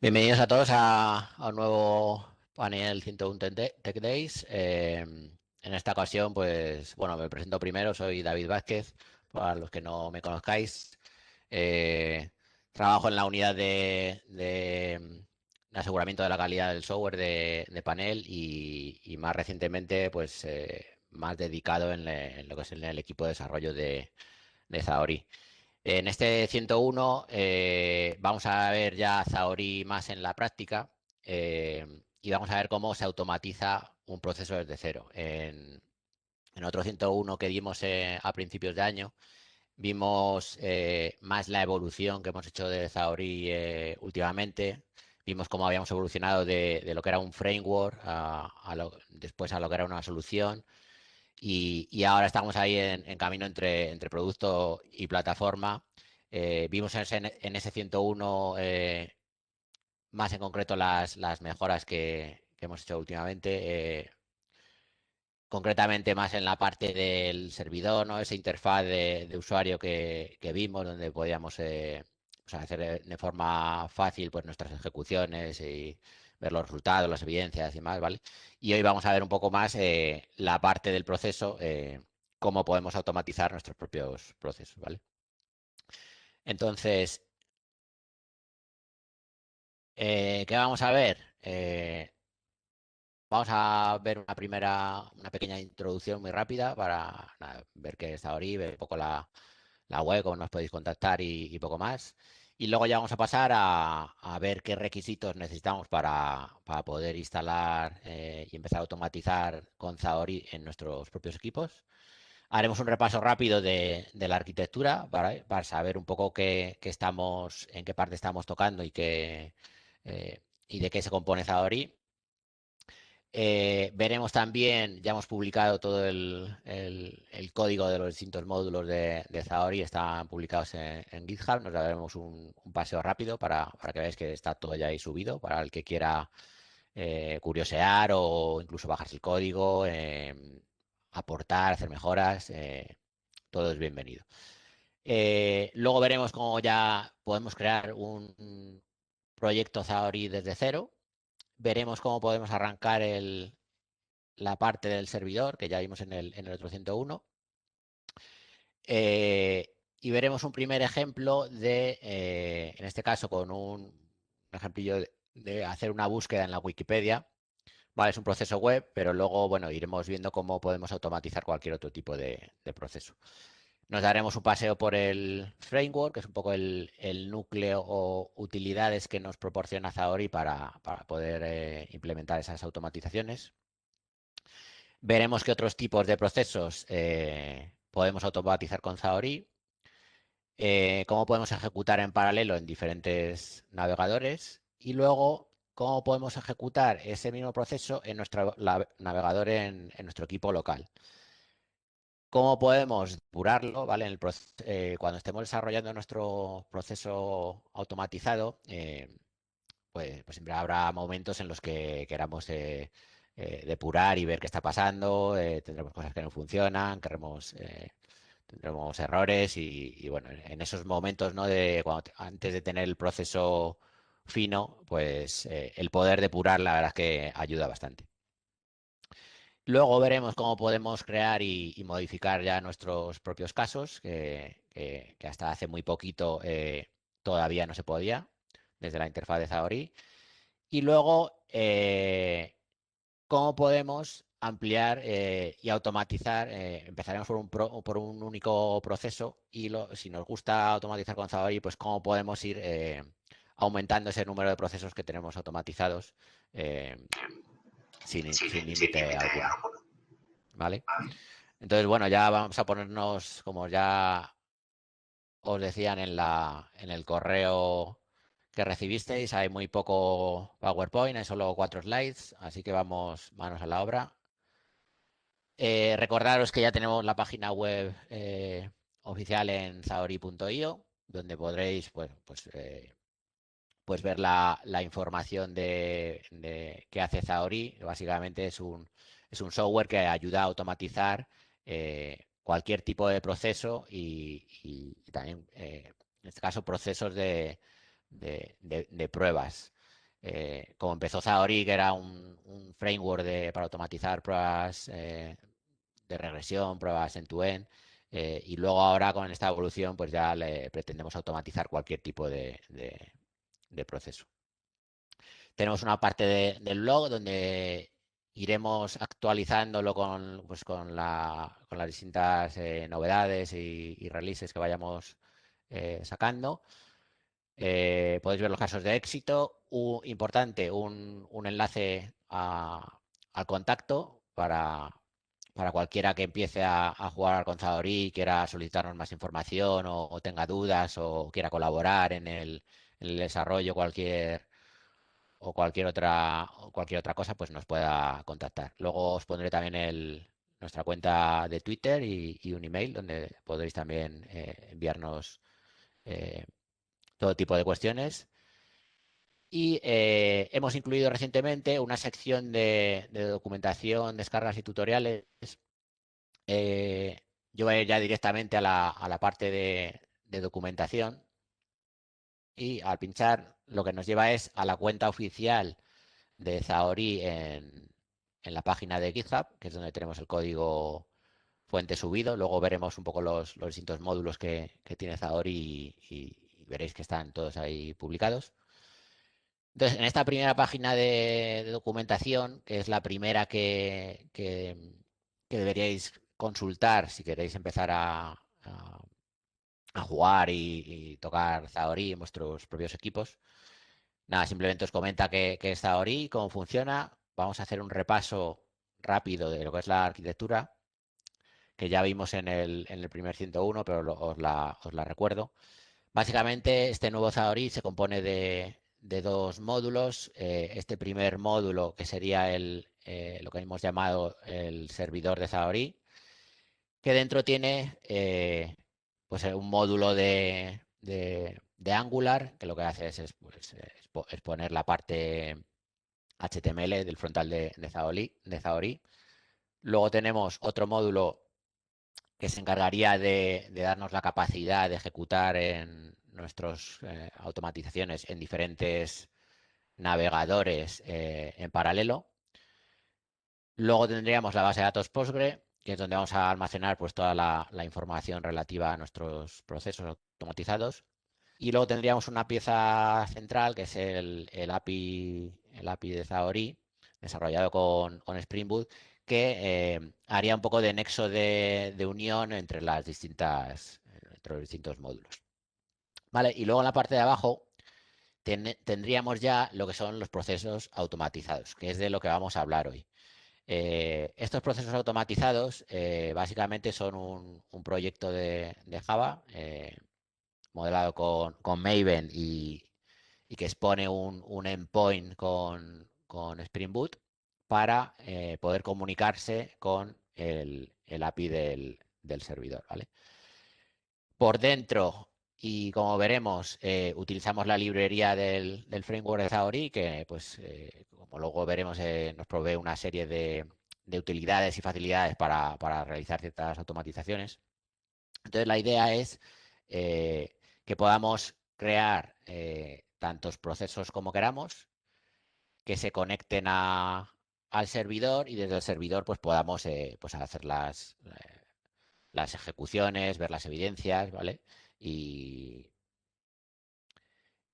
Bienvenidos a todos a un nuevo panel 101 Tech Days. En esta ocasión, pues, bueno, me presento primero, soy David Vázquez, para los que no me conozcáis. Eh, Trabajo en la unidad de aseguramiento de la calidad del software de panel y más recientemente, pues, más dedicado en lo que es el equipo de desarrollo de Zaori. En este 101 vamos a ver ya Zaori más en la práctica y vamos a ver cómo se automatiza un proceso desde cero. En otro 101 que dimos a principios de año, vimos más la evolución que hemos hecho de Zaori últimamente. Vimos cómo habíamos evolucionado de lo que era un framework después a lo que era una solución. Y ahora estamos ahí en camino entre producto y plataforma. Vimos en ese 101 más en concreto las mejoras que hemos hecho últimamente, concretamente más en la parte del servidor, ¿no? Esa interfaz de usuario que vimos, donde podíamos o sea, hacer de forma fácil pues, nuestras ejecuciones y ver los resultados, las evidencias y más, ¿vale? Y hoy vamos a ver un poco más la parte del proceso, cómo podemos automatizar nuestros propios procesos, ¿vale? Entonces, ¿qué vamos a ver? Vamos a ver una pequeña introducción muy rápida para nada, ver qué es Aori, ver un poco la web, cómo nos podéis contactar y poco más. Y luego ya vamos a pasar a ver qué requisitos necesitamos para poder instalar y empezar a automatizar con Zaori en nuestros propios equipos. Haremos un repaso rápido de la arquitectura para saber un poco en qué parte estamos tocando y de qué se compone Zaori. Veremos también, ya hemos publicado todo el código de los distintos módulos de Zaori, están publicados en GitHub. Nos daremos un paseo rápido para que veáis que está todo ya ahí subido, para el que quiera curiosear o incluso bajarse el código, aportar, hacer mejoras, todo es bienvenido. Luego veremos cómo ya podemos crear un proyecto Zaori desde cero. Veremos cómo podemos arrancar la parte del servidor, que ya vimos en el otro 101. Y veremos un primer ejemplo en este caso, con un ejemplillo de hacer una búsqueda en la Wikipedia. Vale, es un proceso web, pero luego, bueno, iremos viendo cómo podemos automatizar cualquier otro tipo de proceso. Nos daremos un paseo por el framework, que es un poco el núcleo o utilidades que nos proporciona Zaori para poder implementar esas automatizaciones. Veremos qué otros tipos de procesos podemos automatizar con Zaori, cómo podemos ejecutar en paralelo en diferentes navegadores y luego cómo podemos ejecutar ese mismo proceso en nuestro navegador en nuestro equipo local. ¿Cómo podemos depurarlo, ¿vale? Cuando estemos desarrollando nuestro proceso automatizado, pues siempre habrá momentos en los que queramos depurar y ver qué está pasando, tendremos cosas que no funcionan, tendremos errores y bueno, en esos momentos, ¿no? Antes de tener el proceso fino, pues el poder depurar la verdad es que ayuda bastante. Luego veremos cómo podemos crear y modificar ya nuestros propios casos, que hasta hace muy poquito todavía no se podía desde la interfaz de Zaori. Y luego, cómo podemos ampliar y automatizar. Empezaremos por un único proceso y si nos gusta automatizar con Zaori, pues cómo podemos ir aumentando ese número de procesos que tenemos automatizados eh, sin límite alguno. ¿Vale? Entonces, bueno, ya vamos a ponernos, como ya os decían en el correo que recibisteis, hay muy poco PowerPoint, hay solo 4 slides, así que vamos manos a la obra. Recordaros que ya tenemos la página web oficial en zaori.io, donde podréis pues ver la información de qué hace Zaori. Básicamente es un software que ayuda a automatizar cualquier tipo de proceso y también, en este caso, procesos de pruebas. como empezó Zaori, que era un framework para automatizar pruebas de regresión, pruebas end-to-end, y luego ahora con esta evolución pues ya le pretendemos automatizar cualquier tipo de proceso. Tenemos una parte del blog donde iremos actualizándolo con las distintas novedades y releases que vayamos sacando. Podéis ver los casos de éxito. Importante, un enlace al contacto para cualquiera que empiece a jugar al Conzadorí, quiera solicitarnos más información o tenga dudas o quiera colaborar en el desarrollo, cualquier otra cosa, pues nos pueda contactar. Luego os pondré también nuestra cuenta de Twitter y un email donde podréis también enviarnos eh, todo tipo de cuestiones. Y hemos incluido recientemente una sección de documentación, descargas y tutoriales. Eh, yo voy a ir ya directamente a la parte de documentación y al pinchar lo que nos lleva es a la cuenta oficial de Zaori en la página de GitHub, que es donde tenemos el código fuente subido. Luego veremos un poco los distintos módulos que tiene Zaori y veréis que están todos ahí publicados. Entonces, en esta primera página de documentación, que es la primera que deberíais consultar si queréis empezar a jugar y tocar Zaori en vuestros propios equipos, nada, simplemente os comenta qué es Zaori, cómo funciona. Vamos a hacer un repaso rápido de lo que es la arquitectura, que ya vimos en el primer 101, pero os la recuerdo. Básicamente, este nuevo Zaori se compone de dos módulos. Este primer módulo, que sería lo que hemos llamado el servidor de Zaori, que dentro tiene pues un módulo de Angular, que lo que hace es poner la parte HTML del frontal de Zaori. Luego tenemos otro módulo que se encargaría de darnos la capacidad de ejecutar en nuestras automatizaciones en diferentes navegadores en paralelo. Luego tendríamos la base de datos Postgre, que es donde vamos a almacenar pues, toda la información relativa a nuestros procesos automatizados. Y luego tendríamos una pieza central, que es el API de Zaori, desarrollado con Spring Boot, que haría un poco de nexo de unión entre entre los distintos módulos. ¿Vale? Y luego en la parte de abajo tendríamos ya lo que son los procesos automatizados, que es de lo que vamos a hablar hoy. Estos procesos automatizados básicamente son un proyecto de Java modelado con Maven y que expone un endpoint con Spring Boot para poder comunicarse con el API del servidor, ¿vale? Por dentro, y como veremos, utilizamos la librería del framework de Zaori, que pues, como luego veremos, nos provee una serie de utilidades y facilidades para realizar ciertas automatizaciones. Entonces, la idea es que podamos crear tantos procesos como queramos, que se conecten al servidor y desde el servidor pues podamos pues hacer las ejecuciones, ver las evidencias, ¿vale? Y,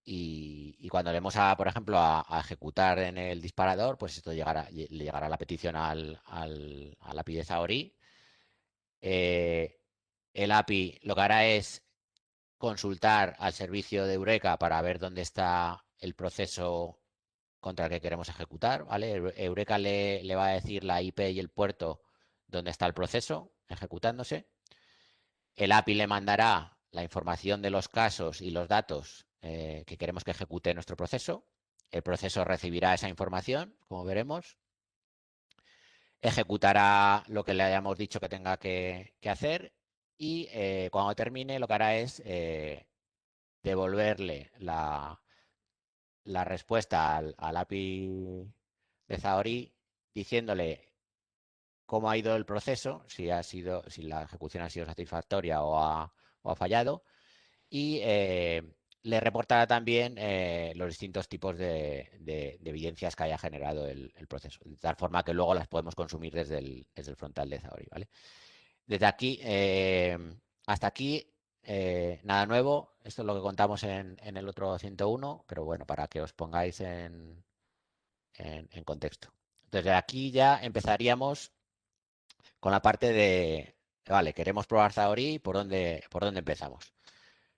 y cuando le por ejemplo, a ejecutar en el disparador, pues esto le llegará la petición al API de Zaori. Eh, el API lo que hará es consultar al servicio de Eureka para ver dónde está el proceso contra el que queremos ejecutar, ¿vale? Eureka le va a decir la IP y el puerto donde está el proceso ejecutándose. El API le mandará la información de los casos y los datos que queremos que ejecute nuestro proceso. El proceso recibirá esa información, como veremos. Ejecutará lo que le hayamos dicho que tenga que hacer y cuando termine lo que hará es devolverle la respuesta al API de Zaori diciéndole cómo ha ido el proceso, si la ejecución ha sido satisfactoria o ha fallado, y le reportará también los distintos tipos de evidencias que haya generado el proceso, de tal forma que luego las podemos consumir desde el frontal de Zaori, ¿vale? Desde aquí, hasta aquí, nada nuevo. Esto es lo que contamos en el otro 101, pero bueno, para que os pongáis en contexto. Desde aquí ya empezaríamos con la parte vale, queremos probar Zaori, ¿por dónde empezamos?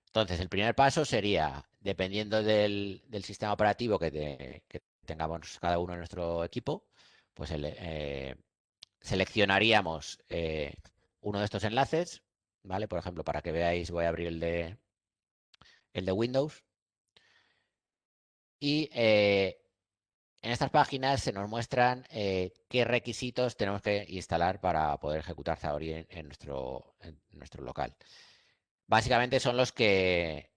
Entonces, el primer paso sería, dependiendo del sistema operativo que tengamos cada uno en nuestro equipo, pues seleccionaríamos uno de estos enlaces, ¿vale? Por ejemplo, para que veáis, voy a abrir el de Windows. Y en estas páginas se nos muestran qué requisitos tenemos que instalar para poder ejecutar Zaori en nuestro local. Básicamente son los que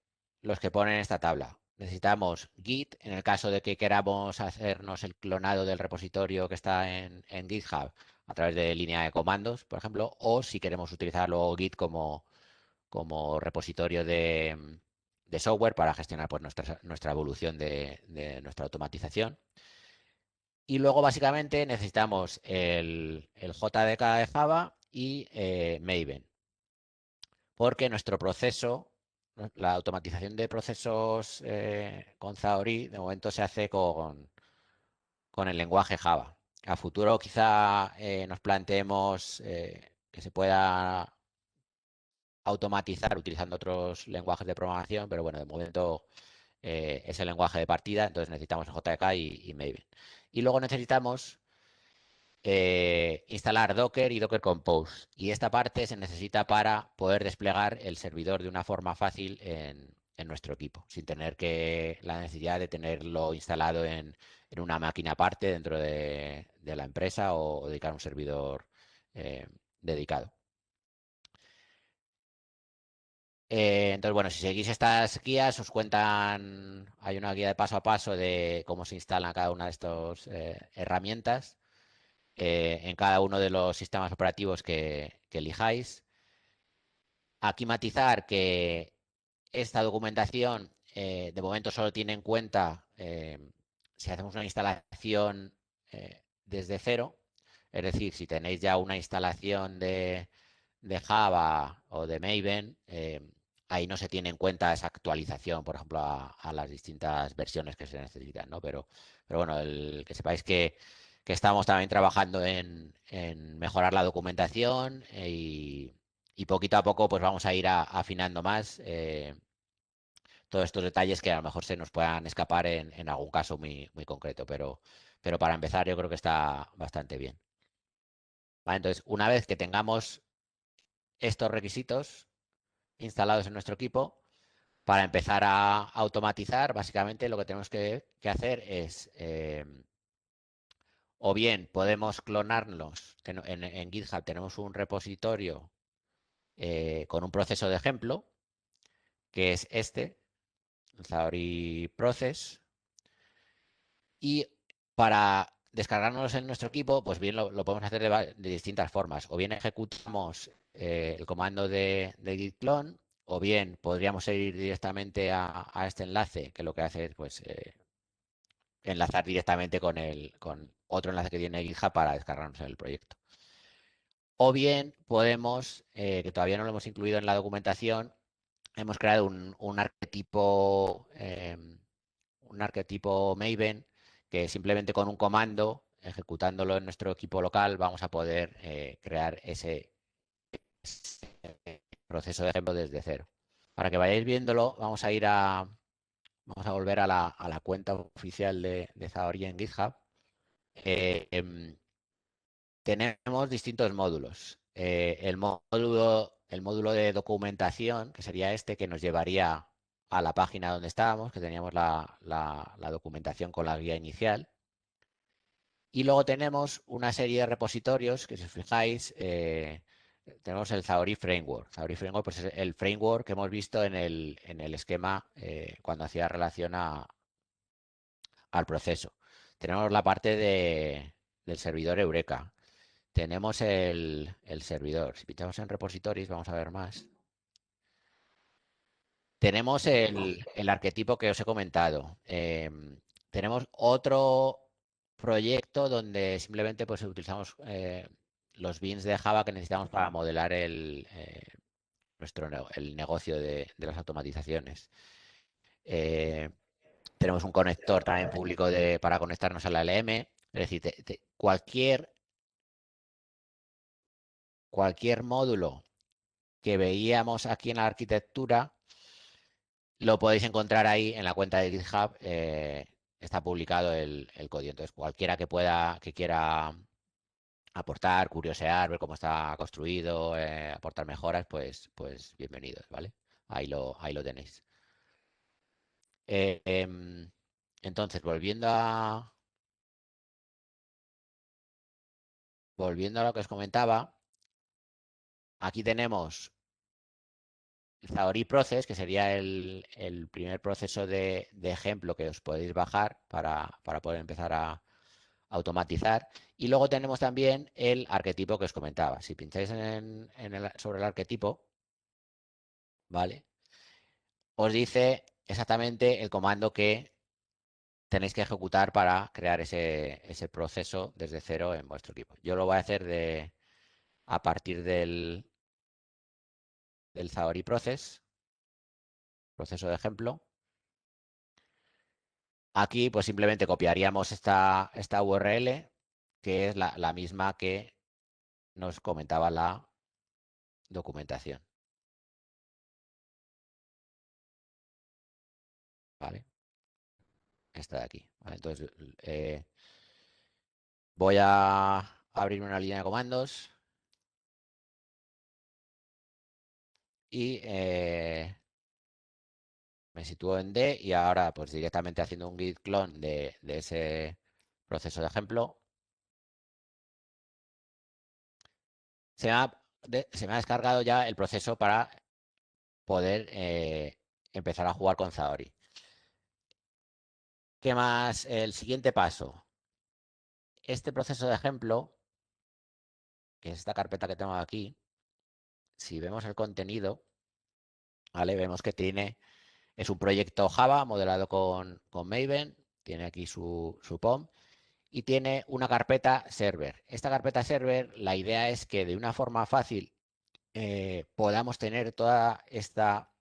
ponen esta tabla. Necesitamos Git, en el caso de que queramos hacernos el clonado del repositorio que está en GitHub a través de línea de comandos, por ejemplo, o si queremos utilizar luego Git como repositorio de software para gestionar pues, nuestra evolución de nuestra automatización. Y luego, básicamente, necesitamos el JDK de Java y Maven, porque nuestro proceso, la automatización de procesos con Zaori, de momento se hace con el lenguaje Java. A futuro quizá nos planteemos que se pueda automatizar utilizando otros lenguajes de programación, pero bueno, de momento es el lenguaje de partida, entonces necesitamos el JDK y Maven. Y luego necesitamos instalar Docker y Docker Compose. Y esta parte se necesita para poder desplegar el servidor de una forma fácil en nuestro equipo, sin tener la necesidad de tenerlo instalado en una máquina aparte dentro de la empresa o dedicar un servidor dedicado. Entonces, bueno, si seguís estas guías, os cuentan, hay una guía de paso a paso de cómo se instalan cada una de estas herramientas en cada uno de los sistemas operativos que elijáis. Aquí matizar que esta documentación de momento solo tiene en cuenta si hacemos una instalación desde cero, es decir, si tenéis ya una instalación de Java o de Maven, ahí no se tiene en cuenta esa actualización, por ejemplo, a las distintas versiones que se necesitan, ¿no? Pero bueno, que sepáis que estamos también trabajando en mejorar la documentación y poquito a poco pues vamos a ir afinando más todos estos detalles que a lo mejor se nos puedan escapar en algún caso muy, muy concreto, pero para empezar yo creo que está bastante bien. Vale, entonces, una vez que tengamos estos requisitos instalados en nuestro equipo, para empezar a automatizar, básicamente lo que tenemos que hacer es, o bien podemos clonarnos, en GitHub tenemos un repositorio con un proceso de ejemplo, que es este, Zaori Process, y para descargarnos en nuestro equipo, pues bien lo podemos hacer de distintas formas. O bien ejecutamos el comando de git clone, o bien podríamos ir directamente a este enlace, que lo que hace es pues, enlazar directamente con otro enlace que tiene GitHub para descargarnos el proyecto. O bien podemos, que todavía no lo hemos incluido en la documentación, hemos creado un arquetipo Maven que simplemente con un comando, ejecutándolo en nuestro equipo local, vamos a poder crear ese proceso de ejemplo desde cero. Para que vayáis viéndolo, vamos a volver a la cuenta oficial de Zaori en GitHub. Em, tenemos distintos módulos. El módulo de documentación, que sería este, que nos llevaría a la página donde estábamos, que teníamos la documentación con la guía inicial. Y luego tenemos una serie de repositorios que, si os fijáis, tenemos el Zaori Framework. Zaori Framework pues, es el framework que hemos visto en el esquema cuando hacía relación al proceso. Tenemos la parte del servidor Eureka. Tenemos el servidor. Si pinchamos en repositorios, vamos a ver más. tenemos el arquetipo que os he comentado. Tenemos otro proyecto donde simplemente pues, utilizamos los bins de Java que necesitamos para modelar el negocio de las automatizaciones. Eh, tenemos un conector también público para conectarnos a la LM. Es decir, cualquier módulo que veíamos aquí en la arquitectura lo podéis encontrar ahí en la cuenta de GitHub. Está publicado el código. Entonces, cualquiera que quiera aportar, curiosear, ver cómo está construido, aportar mejoras, pues bienvenidos, ¿vale? Ahí lo tenéis. Entonces, volviendo a lo que os comentaba, aquí tenemos el Zaori Process, que sería el primer proceso de ejemplo que os podéis bajar para poder empezar a automatizar. Y luego tenemos también el arquetipo que os comentaba. Si pincháis sobre el arquetipo, ¿vale? Os dice exactamente el comando que tenéis que ejecutar para crear ese proceso desde cero en vuestro equipo. Yo lo voy a hacer a partir del Zaori Process, proceso de ejemplo. Aquí pues simplemente copiaríamos esta URL, que es la misma que nos comentaba la documentación. ¿Vale? Esta de aquí. ¿Vale? Entonces, voy a abrir una línea de comandos y me sitúo en D y ahora pues directamente haciendo un git clone de ese proceso de ejemplo. Se me ha descargado ya el proceso para poder empezar a jugar con Zaori. ¿Qué más? El siguiente paso. Este proceso de ejemplo, que es esta carpeta que tengo aquí, si vemos el contenido, ¿vale? Vemos que es un proyecto Java modelado con Maven, tiene aquí su POM y tiene una carpeta server. Esta carpeta server, la idea es que de una forma fácil podamos tener toda esta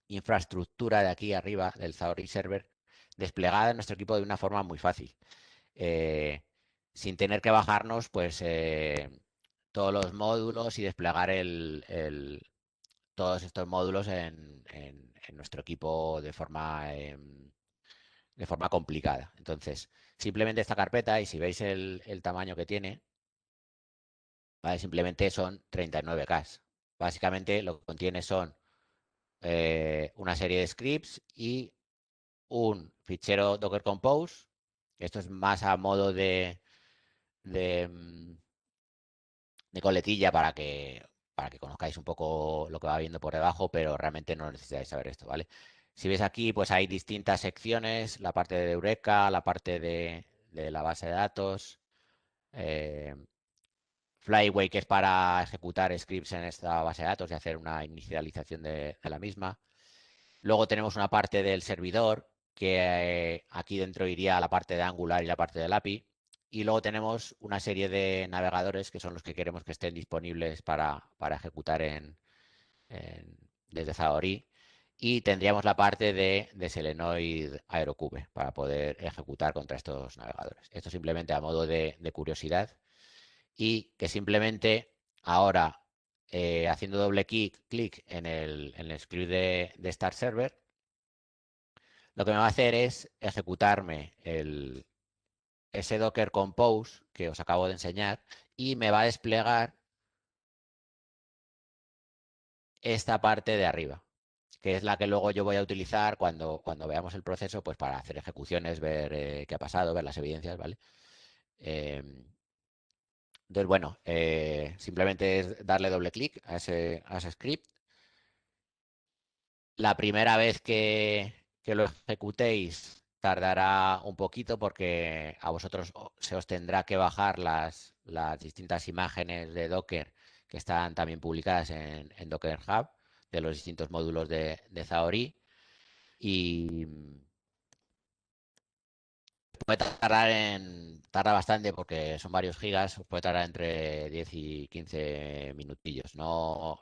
infraestructura de aquí arriba del Zaori Server desplegada en nuestro equipo de una forma muy fácil, eh, sin tener que bajarnos pues todos los módulos y desplegar todos estos módulos en nuestro equipo de forma complicada. Entonces, simplemente esta carpeta, y si veis el tamaño que tiene, ¿vale? Simplemente son 39K. Básicamente lo que contiene son una serie de scripts y un fichero Docker Compose. Esto es más a modo de, mm, de coletilla para que conozcáis un poco lo que va viendo por debajo, pero realmente no necesitáis saber esto, ¿vale? Si ves aquí, pues hay distintas secciones, la parte de Eureka, la parte de la base de datos, eh, Flyway, que es para ejecutar scripts en esta base de datos y hacer una inicialización de la misma. Luego tenemos una parte del servidor, que aquí dentro iría la parte de Angular y la parte del API. Y luego tenemos una serie de navegadores que son los que queremos que estén disponibles para ejecutar desde Zaori. Y tendríamos la parte de Selenoid Aerocube para poder ejecutar contra estos navegadores. Esto simplemente a modo de curiosidad. Y que simplemente ahora, haciendo doble clic en el script de Start Server, lo que me va a hacer es ejecutarme ese Docker Compose que os acabo de enseñar y me va a desplegar esta parte de arriba, que es la que luego yo voy a utilizar cuando veamos el proceso, pues para hacer ejecuciones, ver qué ha pasado, ver las evidencias, ¿vale? Eh, entonces, bueno, simplemente es darle doble clic a ese script. La primera vez que lo ejecutéis tardará un poquito porque a vosotros se os tendrá que bajar las distintas imágenes de Docker que están también publicadas en Docker Hub. de los distintos módulos de Zahorí. Y tarda bastante porque son varios gigas, puede tardar entre 10 y 15 minutillos. No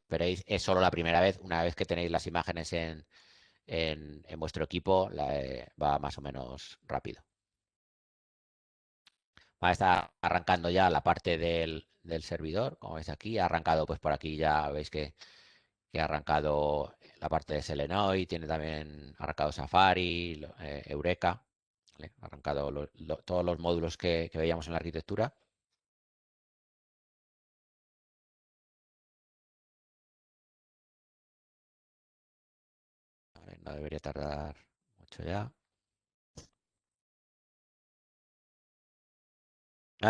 esperéis, es solo la primera vez. Una vez que tenéis las imágenes en vuestro equipo, va más o menos rápido. Va a estar arrancando ya la parte del servidor, como veis aquí. Ha arrancado, pues por aquí ya veis que ha arrancado la parte de Selenoid, tiene también arrancado Safari, Eureka, ¿vale? Ha arrancado todos los módulos que veíamos en la arquitectura. A ver, no debería tardar mucho ya.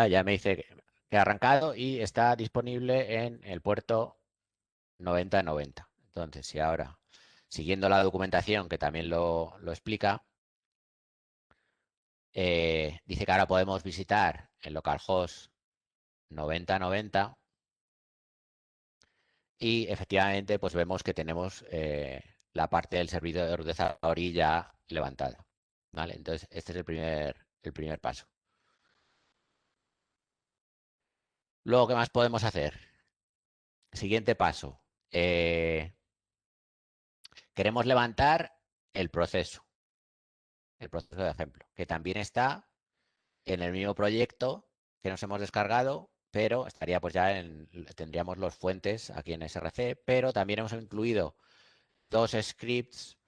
Ya me dice que ha arrancado y está disponible en el puerto 9090. Entonces, si ahora, siguiendo la documentación que también lo explica, dice que ahora podemos visitar el localhost 9090 y efectivamente pues vemos que tenemos la parte del servidor de Zahorí ya levantada. ¿Vale? Entonces, este es el primer paso. Luego, ¿qué más podemos hacer? Siguiente paso. Queremos levantar el proceso de ejemplo, que también está en el mismo proyecto que nos hemos descargado, pero estaría pues ya tendríamos los fuentes aquí en SRC, pero también hemos incluido dos scripts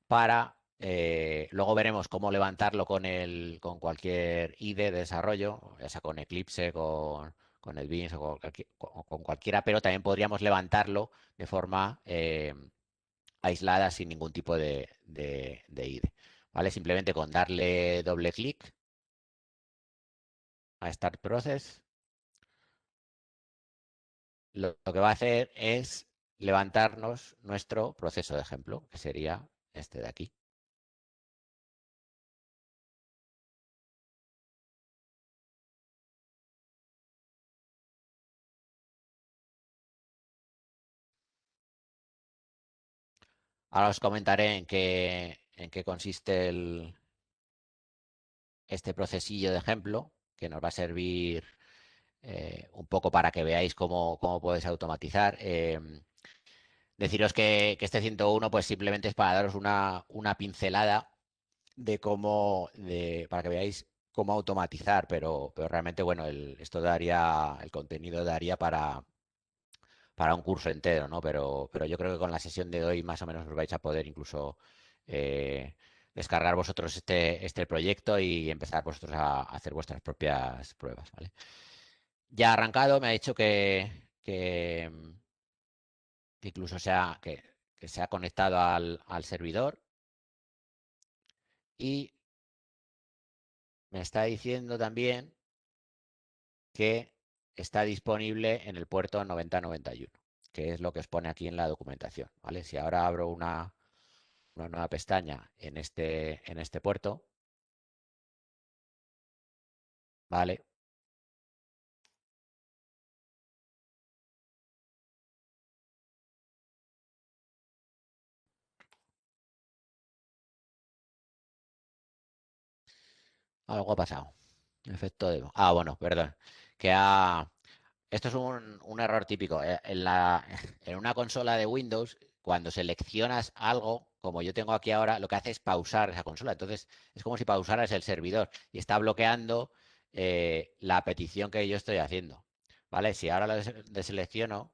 para, luego veremos cómo levantarlo con cualquier IDE de desarrollo, ya sea con Eclipse, con NetBeans o con cualquiera, pero también podríamos levantarlo de forma aislada sin ningún tipo de IDE. ¿Vale? Simplemente con darle doble clic a Start Process, lo que va a hacer es levantarnos nuestro proceso de ejemplo, que sería este de aquí. Ahora os comentaré en qué consiste este procesillo de ejemplo, que nos va a servir un poco para que veáis cómo podéis automatizar. Deciros que este 101 pues simplemente es para daros una pincelada de para que veáis cómo automatizar, pero realmente, bueno, esto daría, el contenido daría para un curso entero, ¿no? Pero yo creo que con la sesión de hoy más o menos os vais a poder incluso descargar vosotros este proyecto y empezar vosotros a hacer vuestras propias pruebas, ¿vale? Ya ha arrancado, me ha dicho que incluso que se ha conectado al servidor y me está diciendo también que está disponible en el puerto 9091, que es lo que os pone aquí en la documentación, ¿vale? Si ahora abro una nueva pestaña en este puerto, ¿vale? Algo ha pasado. Efecto de... bueno, perdón. Que ha... Esto es un error típico. En una consola de Windows, cuando seleccionas algo, como yo tengo aquí ahora, lo que hace es pausar esa consola. Entonces, es como si pausaras el servidor y está bloqueando la petición que yo estoy haciendo. ¿Vale? Si ahora lo deselecciono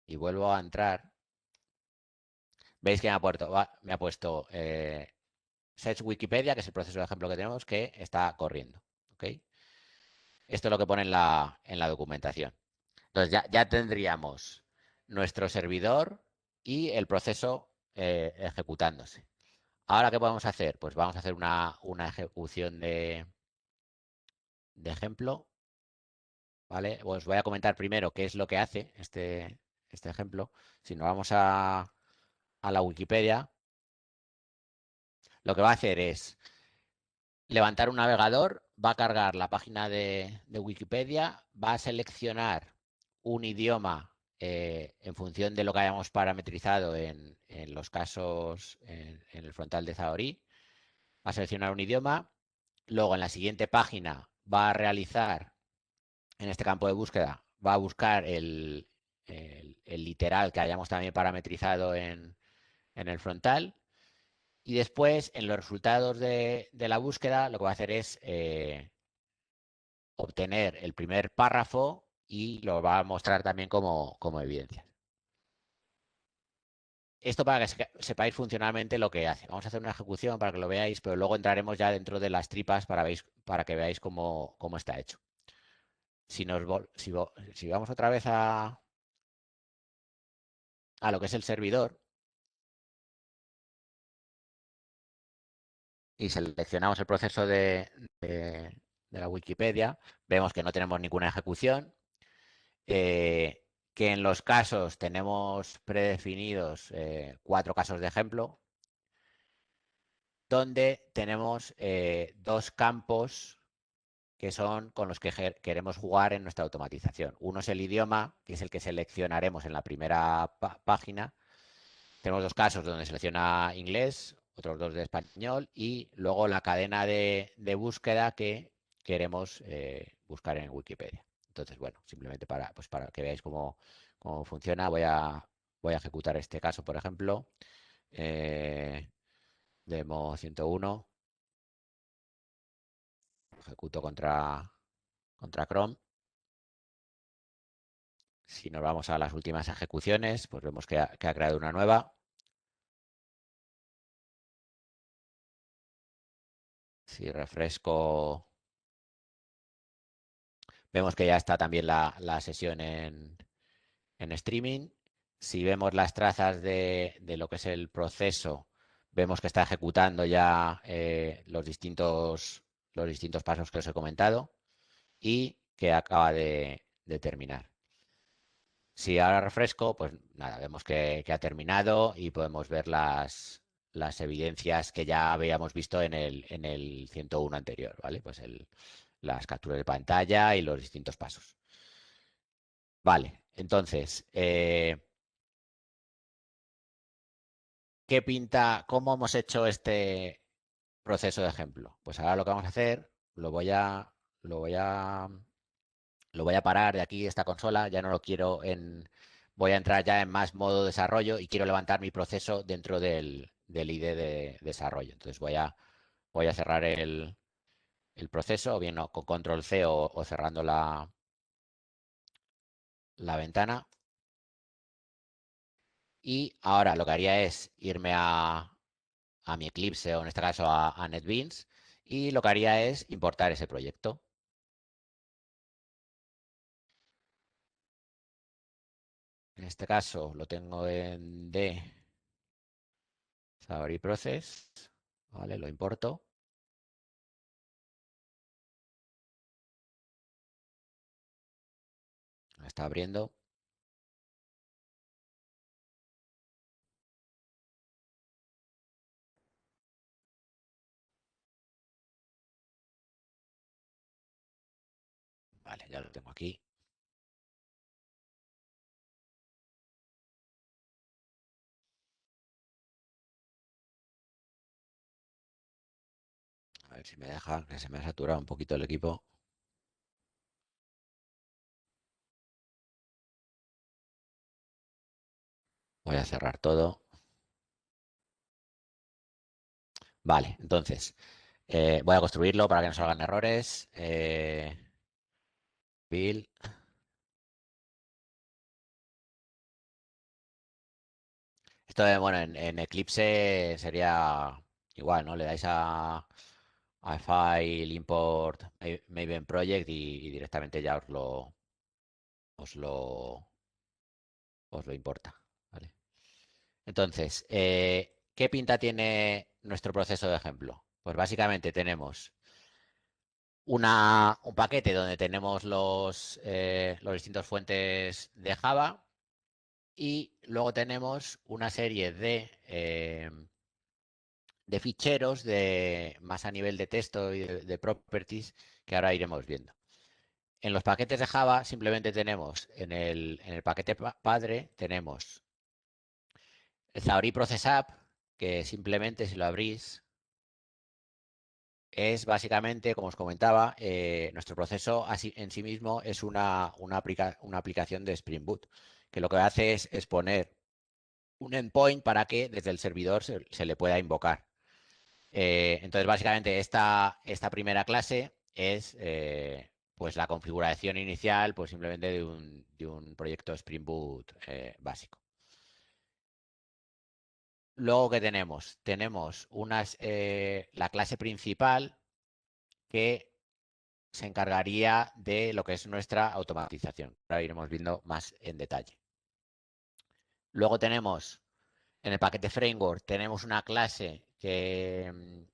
y vuelvo a entrar, veis que me ha puesto Search Wikipedia, que es el proceso de ejemplo que tenemos, que está corriendo. ¿Ok? Esto es lo que pone en la documentación. Entonces ya tendríamos nuestro servidor y el proceso ejecutándose. Ahora, ¿qué podemos hacer? Pues vamos a hacer una ejecución de ejemplo. ¿Vale? Os voy a comentar primero qué es lo que hace este ejemplo. Si nos vamos a la Wikipedia, lo que va a hacer es levantar un navegador, va a cargar la página de Wikipedia, va a seleccionar un idioma en función de lo que hayamos parametrizado en los casos en el frontal de Xamarin, va a seleccionar un idioma. Luego en la siguiente página va a realizar, en este campo de búsqueda, va a buscar el literal que hayamos también parametrizado en el frontal. Y después, en los resultados de la búsqueda, lo que va a hacer es obtener el primer párrafo y lo va a mostrar también como evidencia. Esto para que sepáis funcionalmente lo que hace. Vamos a hacer una ejecución para que lo veáis, pero luego entraremos ya dentro de las tripas para que veáis cómo está hecho. Si vamos otra vez a lo que es el servidor y seleccionamos el proceso de la Wikipedia, vemos que no tenemos ninguna ejecución, que en los casos tenemos predefinidos 4 casos de ejemplo, donde tenemos 2 campos que son con los que queremos jugar en nuestra automatización. Uno es el idioma, que es el que seleccionaremos en la primera página. Tenemos 2 casos donde selecciona inglés, otros 2 de español, y luego la cadena de búsqueda que queremos buscar en Wikipedia. Entonces, bueno, simplemente para que veáis cómo funciona, voy a ejecutar este caso, por ejemplo. Eh, Demo 101, ejecuto contra Chrome. Si nos vamos a las últimas ejecuciones, pues vemos que ha creado una nueva. Si refresco, vemos que ya está también la sesión en streaming. Si vemos las trazas de lo que es el proceso, vemos que está ejecutando ya los distintos pasos que os he comentado y que acaba de terminar. Si ahora refresco, pues nada, vemos que ha terminado y podemos ver las evidencias que ya habíamos visto en el 101 anterior, ¿vale? Pues las capturas de pantalla y los distintos pasos. Vale, entonces, ¿qué pinta? ¿Cómo hemos hecho este proceso de ejemplo? Pues ahora lo que vamos a hacer, lo voy a, lo voy a parar de aquí, esta consola, ya no lo quiero voy a entrar ya en más modo desarrollo y quiero levantar mi proceso dentro del IDE de desarrollo. Entonces voy a cerrar el proceso, o bien no, con control C o cerrando la ventana. Y ahora lo que haría es irme a mi Eclipse o en este caso a NetBeans y lo que haría es importar ese proyecto. En este caso lo tengo en D, Xamarin Process, ¿vale? Lo importo. Lo está abriendo. Vale, ya lo tengo aquí. A ver si me deja, que se me ha saturado un poquito el equipo. Voy a cerrar todo. Vale, entonces voy a construirlo para que no salgan errores. Build. Esto, bueno, en Eclipse sería igual, ¿no? Le dais a File, Import, Maven Project y directamente ya os lo, os lo importa, ¿vale? Entonces, ¿qué pinta tiene nuestro proceso de ejemplo? Pues básicamente tenemos un paquete donde tenemos los distintos fuentes de Java y luego tenemos una serie de ficheros más a nivel de texto y de properties que ahora iremos viendo. En los paquetes de Java simplemente tenemos en el paquete padre tenemos el Xamarin Process App, que simplemente si lo abrís es básicamente, como os comentaba, nuestro proceso en sí mismo es una aplicación de Spring Boot, que lo que hace es poner un endpoint para que desde el servidor se le pueda invocar. Entonces, básicamente, esta primera clase es pues la configuración inicial, pues simplemente de un proyecto Spring Boot básico. Luego, ¿qué tenemos? Tenemos la clase principal que se encargaría de lo que es nuestra automatización. Ahora iremos viendo más en detalle. Luego tenemos en el paquete framework, tenemos una clase que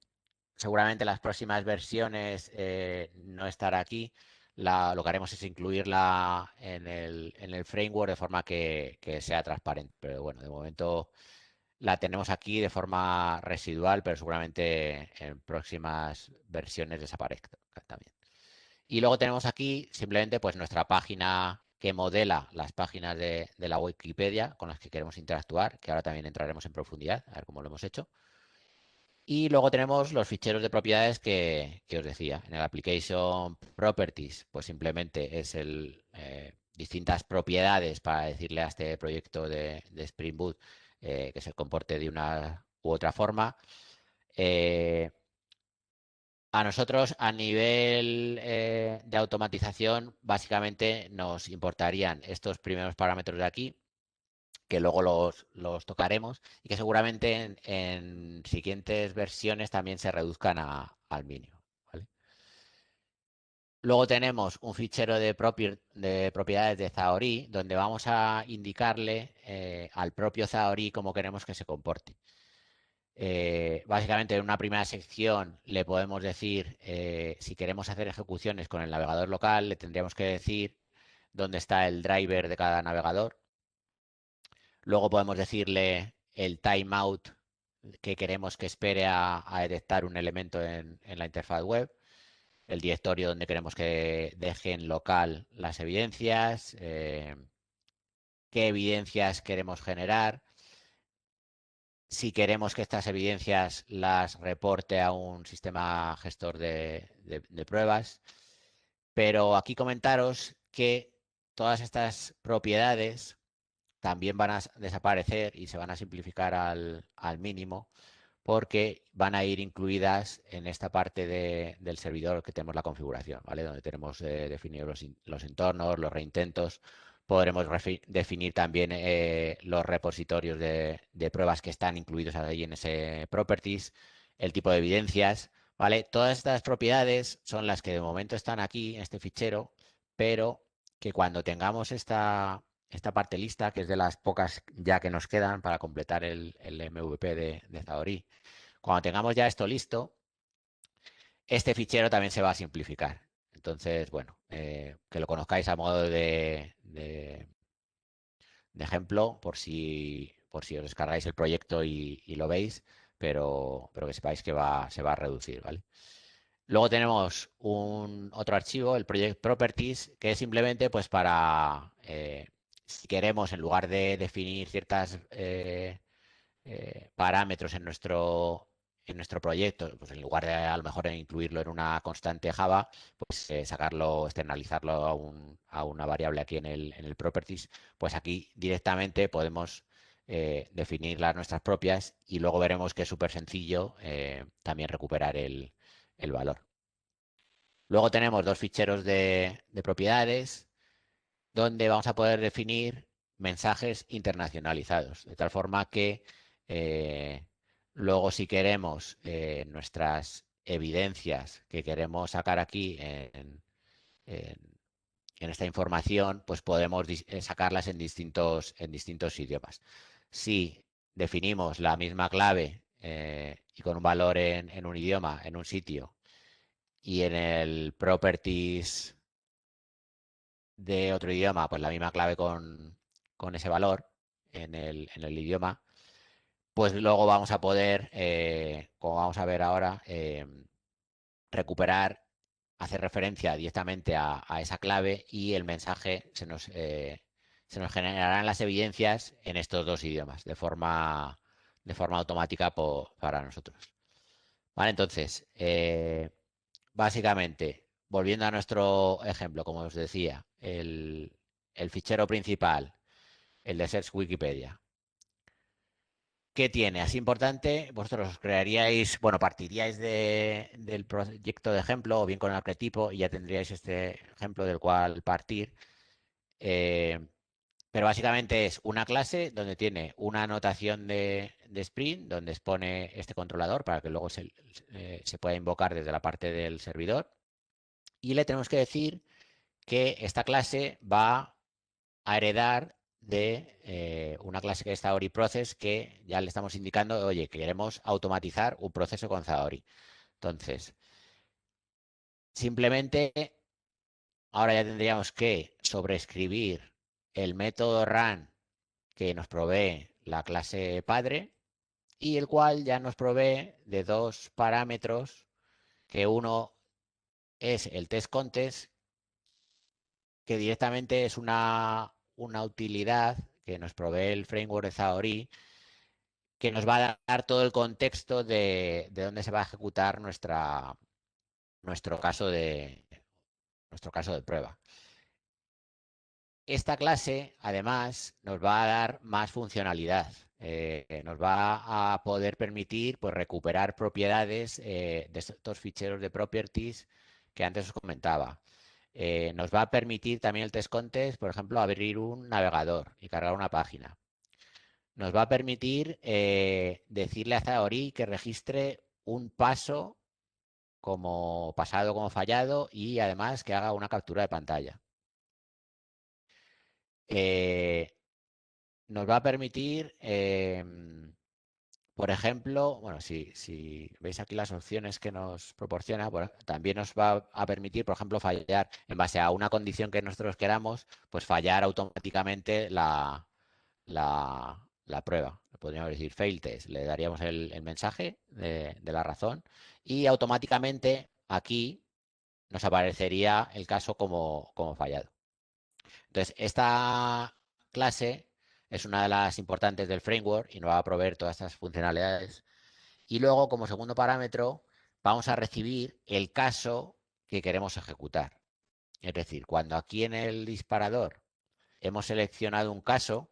seguramente las próximas versiones no estará aquí. Lo que haremos es incluirla en el framework de forma que sea transparente. Pero bueno, de momento la tenemos aquí de forma residual, pero seguramente en próximas versiones desaparezca también. Y luego tenemos aquí simplemente pues nuestra página que modela las páginas de la Wikipedia con las que queremos interactuar, que ahora también entraremos en profundidad, a ver cómo lo hemos hecho. Y luego tenemos los ficheros de propiedades que os decía. En el Application Properties, pues simplemente es distintas propiedades para decirle a este proyecto de Spring Boot que se comporte de una u otra forma. A nosotros, a nivel de automatización, básicamente nos importarían estos primeros parámetros de aquí, que luego los tocaremos y que seguramente en siguientes versiones también se reduzcan al mínimo. ¿Vale? Luego tenemos un fichero de propiedades de Zahorí, donde vamos a indicarle al propio Zahorí cómo queremos que se comporte. Básicamente en una primera sección le podemos decir si queremos hacer ejecuciones con el navegador local, le tendríamos que decir dónde está el driver de cada navegador. Luego podemos decirle el timeout que queremos que espere a detectar un elemento en la interfaz web, el directorio donde queremos que deje en local las evidencias, qué evidencias queremos generar, si queremos que estas evidencias las reporte a un sistema gestor de pruebas. Pero aquí comentaros que todas estas propiedades también van a desaparecer y se van a simplificar al mínimo porque van a ir incluidas en esta parte del servidor que tenemos la configuración, ¿vale? Donde tenemos definidos los entornos, los reintentos. Podremos definir también los repositorios de pruebas que están incluidos ahí en ese properties, el tipo de evidencias, ¿vale? Todas estas propiedades son las que de momento están aquí en este fichero, pero que cuando tengamos esta parte lista, que es de las pocas ya que nos quedan para completar el MVP de Zahorí. Cuando tengamos ya esto listo, este fichero también se va a simplificar. Entonces, bueno, que lo conozcáis a modo de ejemplo por si os descargáis el proyecto y lo veis, pero que sepáis que se va a reducir, ¿vale? Luego tenemos otro archivo, el Project Properties, que es simplemente pues para, si queremos, en lugar de definir ciertas parámetros en nuestro proyecto, pues en lugar de a lo mejor incluirlo en una constante Java, pues sacarlo, externalizarlo a una variable aquí en el properties, pues aquí directamente podemos definir las nuestras propias y luego veremos que es súper sencillo también recuperar el valor. Luego tenemos dos ficheros de propiedades donde vamos a poder definir mensajes internacionalizados, de tal forma que luego si queremos nuestras evidencias que queremos sacar aquí en- en esta información, pues podemos sacarlas en distintos idiomas. Si definimos la misma clave y con un valor en un idioma, en un sitio, y en el properties de otro idioma, pues la misma clave con ese valor en el idioma, pues luego vamos a poder, como vamos a ver ahora, recuperar hace referencia directamente a esa clave y el mensaje se nos generarán las evidencias en estos dos idiomas de forma automática para nosotros. Vale, entonces, básicamente, volviendo a nuestro ejemplo, como os decía, el fichero principal, el de Search Wikipedia. ¿Qué tiene? Así importante, vosotros os crearíais, bueno, partiríais del proyecto de ejemplo o bien con el arquetipo y ya tendríais este ejemplo del cual partir. Eh, pero básicamente es una clase donde tiene una anotación de sprint, donde expone este controlador para que luego se pueda invocar desde la parte del servidor. Y le tenemos que decir que esta clase va a heredar de una clase que es Zaori Process, que ya le estamos indicando, oye, que queremos automatizar un proceso con Zaori. Entonces, simplemente ahora ya tendríamos que sobreescribir el método run que nos provee la clase padre y el cual ya nos provee de dos parámetros, que uno es el test contest, que directamente es una utilidad que nos provee el framework de Zaori, que nos va a dar todo el contexto de dónde se va a ejecutar nuestro caso de prueba. Esta clase, además, nos va a dar más funcionalidad. Nos va a poder permitir, pues, recuperar propiedades de estos ficheros de properties que antes os comentaba. Nos va a permitir también el test contest, por ejemplo, abrir un navegador y cargar una página. Nos va a permitir decirle a Zaori que registre un paso como pasado, como fallado, y además que haga una captura de pantalla. Eh, nos va a permitir, por ejemplo, bueno, si veis aquí las opciones que nos proporciona, bueno, también nos va a permitir, por ejemplo, fallar en base a una condición que nosotros queramos, pues fallar automáticamente la prueba. Podríamos decir fail test, le daríamos el mensaje de la razón y automáticamente aquí nos aparecería el caso como fallado. Entonces, esta clase es una de las importantes del framework y nos va a proveer todas estas funcionalidades. Y luego, como segundo parámetro, vamos a recibir el caso que queremos ejecutar. Es decir, cuando aquí en el disparador hemos seleccionado un caso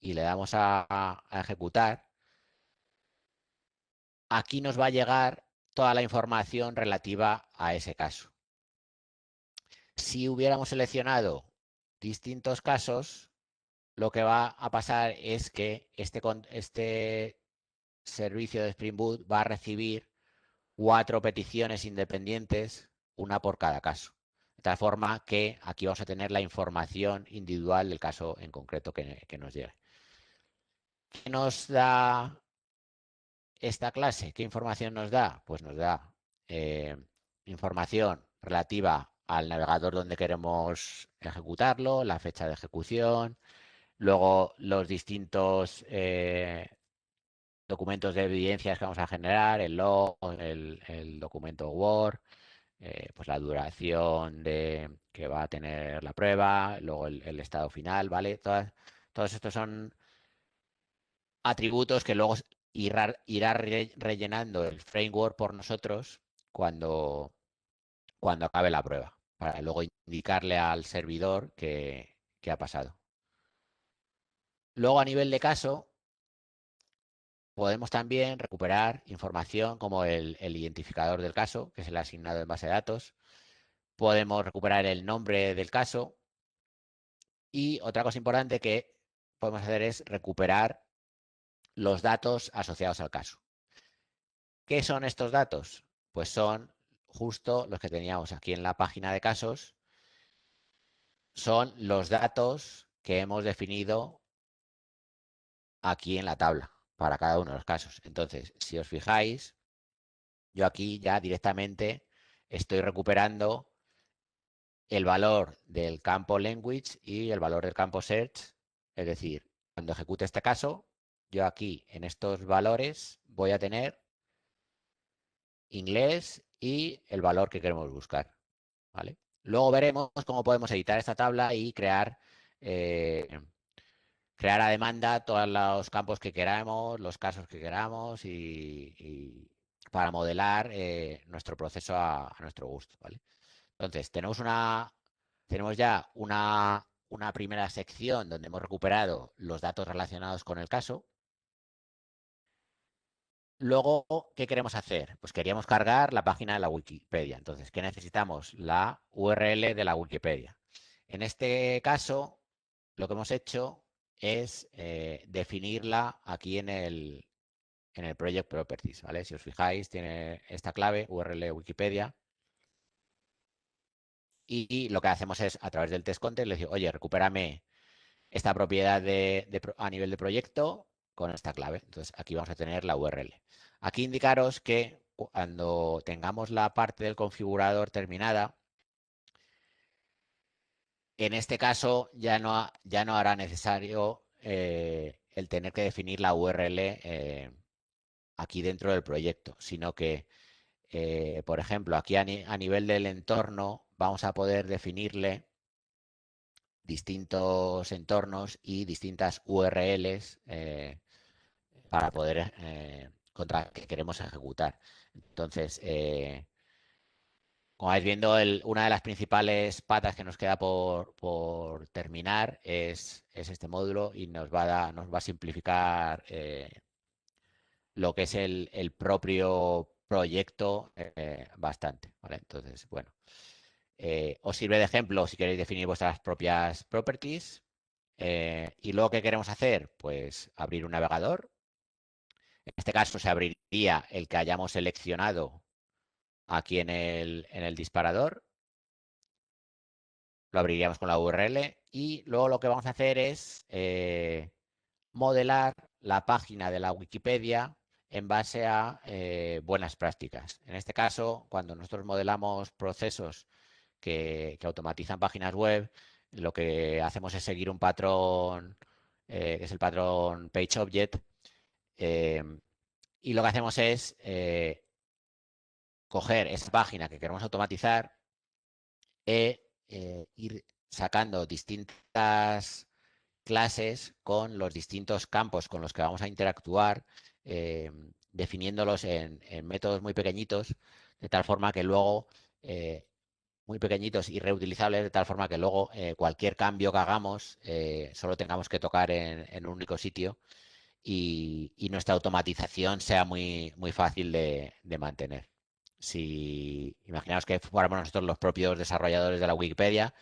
y le damos a ejecutar, aquí nos va a llegar toda la información relativa a ese caso. Si hubiéramos seleccionado distintos casos, lo que va a pasar es que este servicio de Spring Boot va a recibir 4 peticiones independientes, una por cada caso. De tal forma que aquí vamos a tener la información individual del caso en concreto que nos llegue. ¿Qué nos da esta clase? ¿Qué información nos da? Pues nos da información relativa al navegador donde queremos ejecutarlo, la fecha de ejecución, luego los distintos documentos de evidencias que vamos a generar, el log, el documento Word, pues la duración que va a tener la prueba, luego el estado final, ¿vale? Todos estos son atributos que luego irá rellenando el framework por nosotros cuando acabe la prueba, para luego indicarle al servidor que ha pasado. Luego, a nivel de caso, podemos también recuperar información como el identificador del caso, que se le ha asignado en base de datos. Podemos recuperar el nombre del caso. Y otra cosa importante que podemos hacer es recuperar los datos asociados al caso. ¿Qué son estos datos? Pues son justo los que teníamos aquí en la página de casos. Son los datos que hemos definido aquí en la tabla para cada uno de los casos. Entonces, si os fijáis, yo aquí ya directamente estoy recuperando el valor del campo language y el valor del campo search. Es decir, cuando ejecute este caso, yo aquí en estos valores voy a tener inglés y el valor que queremos buscar, ¿vale? Luego veremos cómo podemos editar esta tabla y crear a demanda todos los campos que queramos, los casos que queramos y para modelar nuestro proceso a nuestro gusto, ¿vale? Entonces, tenemos ya una primera sección donde hemos recuperado los datos relacionados con el caso. Luego, ¿qué queremos hacer? Pues queríamos cargar la página de la Wikipedia. Entonces, ¿qué necesitamos? La URL de la Wikipedia. En este caso, lo que hemos hecho es definirla aquí en el Project Properties, ¿vale? Si os fijáis, tiene esta clave, URL Wikipedia, y lo que hacemos es, a través del test content, le decimos, oye, recupérame esta propiedad a nivel de proyecto con esta clave. Entonces, aquí vamos a tener la URL. Aquí indicaros que cuando tengamos la parte del configurador terminada, en este caso ya no hará necesario el tener que definir la URL aquí dentro del proyecto, sino que, por ejemplo, aquí a nivel del entorno vamos a poder definirle distintos entornos y distintas URLs para poder contra que queremos ejecutar. Entonces, como vais viendo, una de las principales patas que nos queda por terminar es este módulo y nos va a simplificar lo que es el propio proyecto bastante, ¿vale? Entonces, bueno, os sirve de ejemplo si queréis definir vuestras propias properties. Y luego, ¿qué queremos hacer? Pues abrir un navegador. En este caso se abriría el que hayamos seleccionado aquí en el disparador. Lo abriríamos con la URL y luego lo que vamos a hacer es modelar la página de la Wikipedia en base a buenas prácticas. En este caso, cuando nosotros modelamos procesos que automatizan páginas web, lo que hacemos es seguir un patrón, que es el patrón PageObject, eh, y lo que hacemos es coger esa página que queremos automatizar e ir sacando distintas clases con los distintos campos con los que vamos a interactuar, definiéndolos en métodos muy pequeñitos, de tal forma que luego, muy pequeñitos y reutilizables, de tal forma que luego cualquier cambio que hagamos solo tengamos que tocar en un único sitio y nuestra automatización sea muy, muy fácil de mantener. Si imaginaos que fuéramos nosotros los propios desarrolladores de la Wikipedia,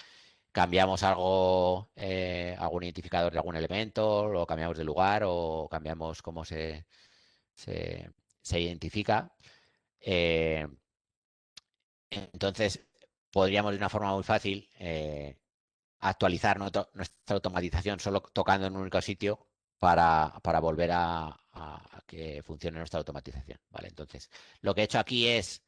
cambiamos algún identificador de algún elemento, lo cambiamos de lugar o cambiamos cómo se identifica. eh, entonces, podríamos de una forma muy fácil actualizar nuestra automatización solo tocando en un único sitio para volver a que funcione nuestra automatización. ¿Vale? Entonces, lo que he hecho aquí es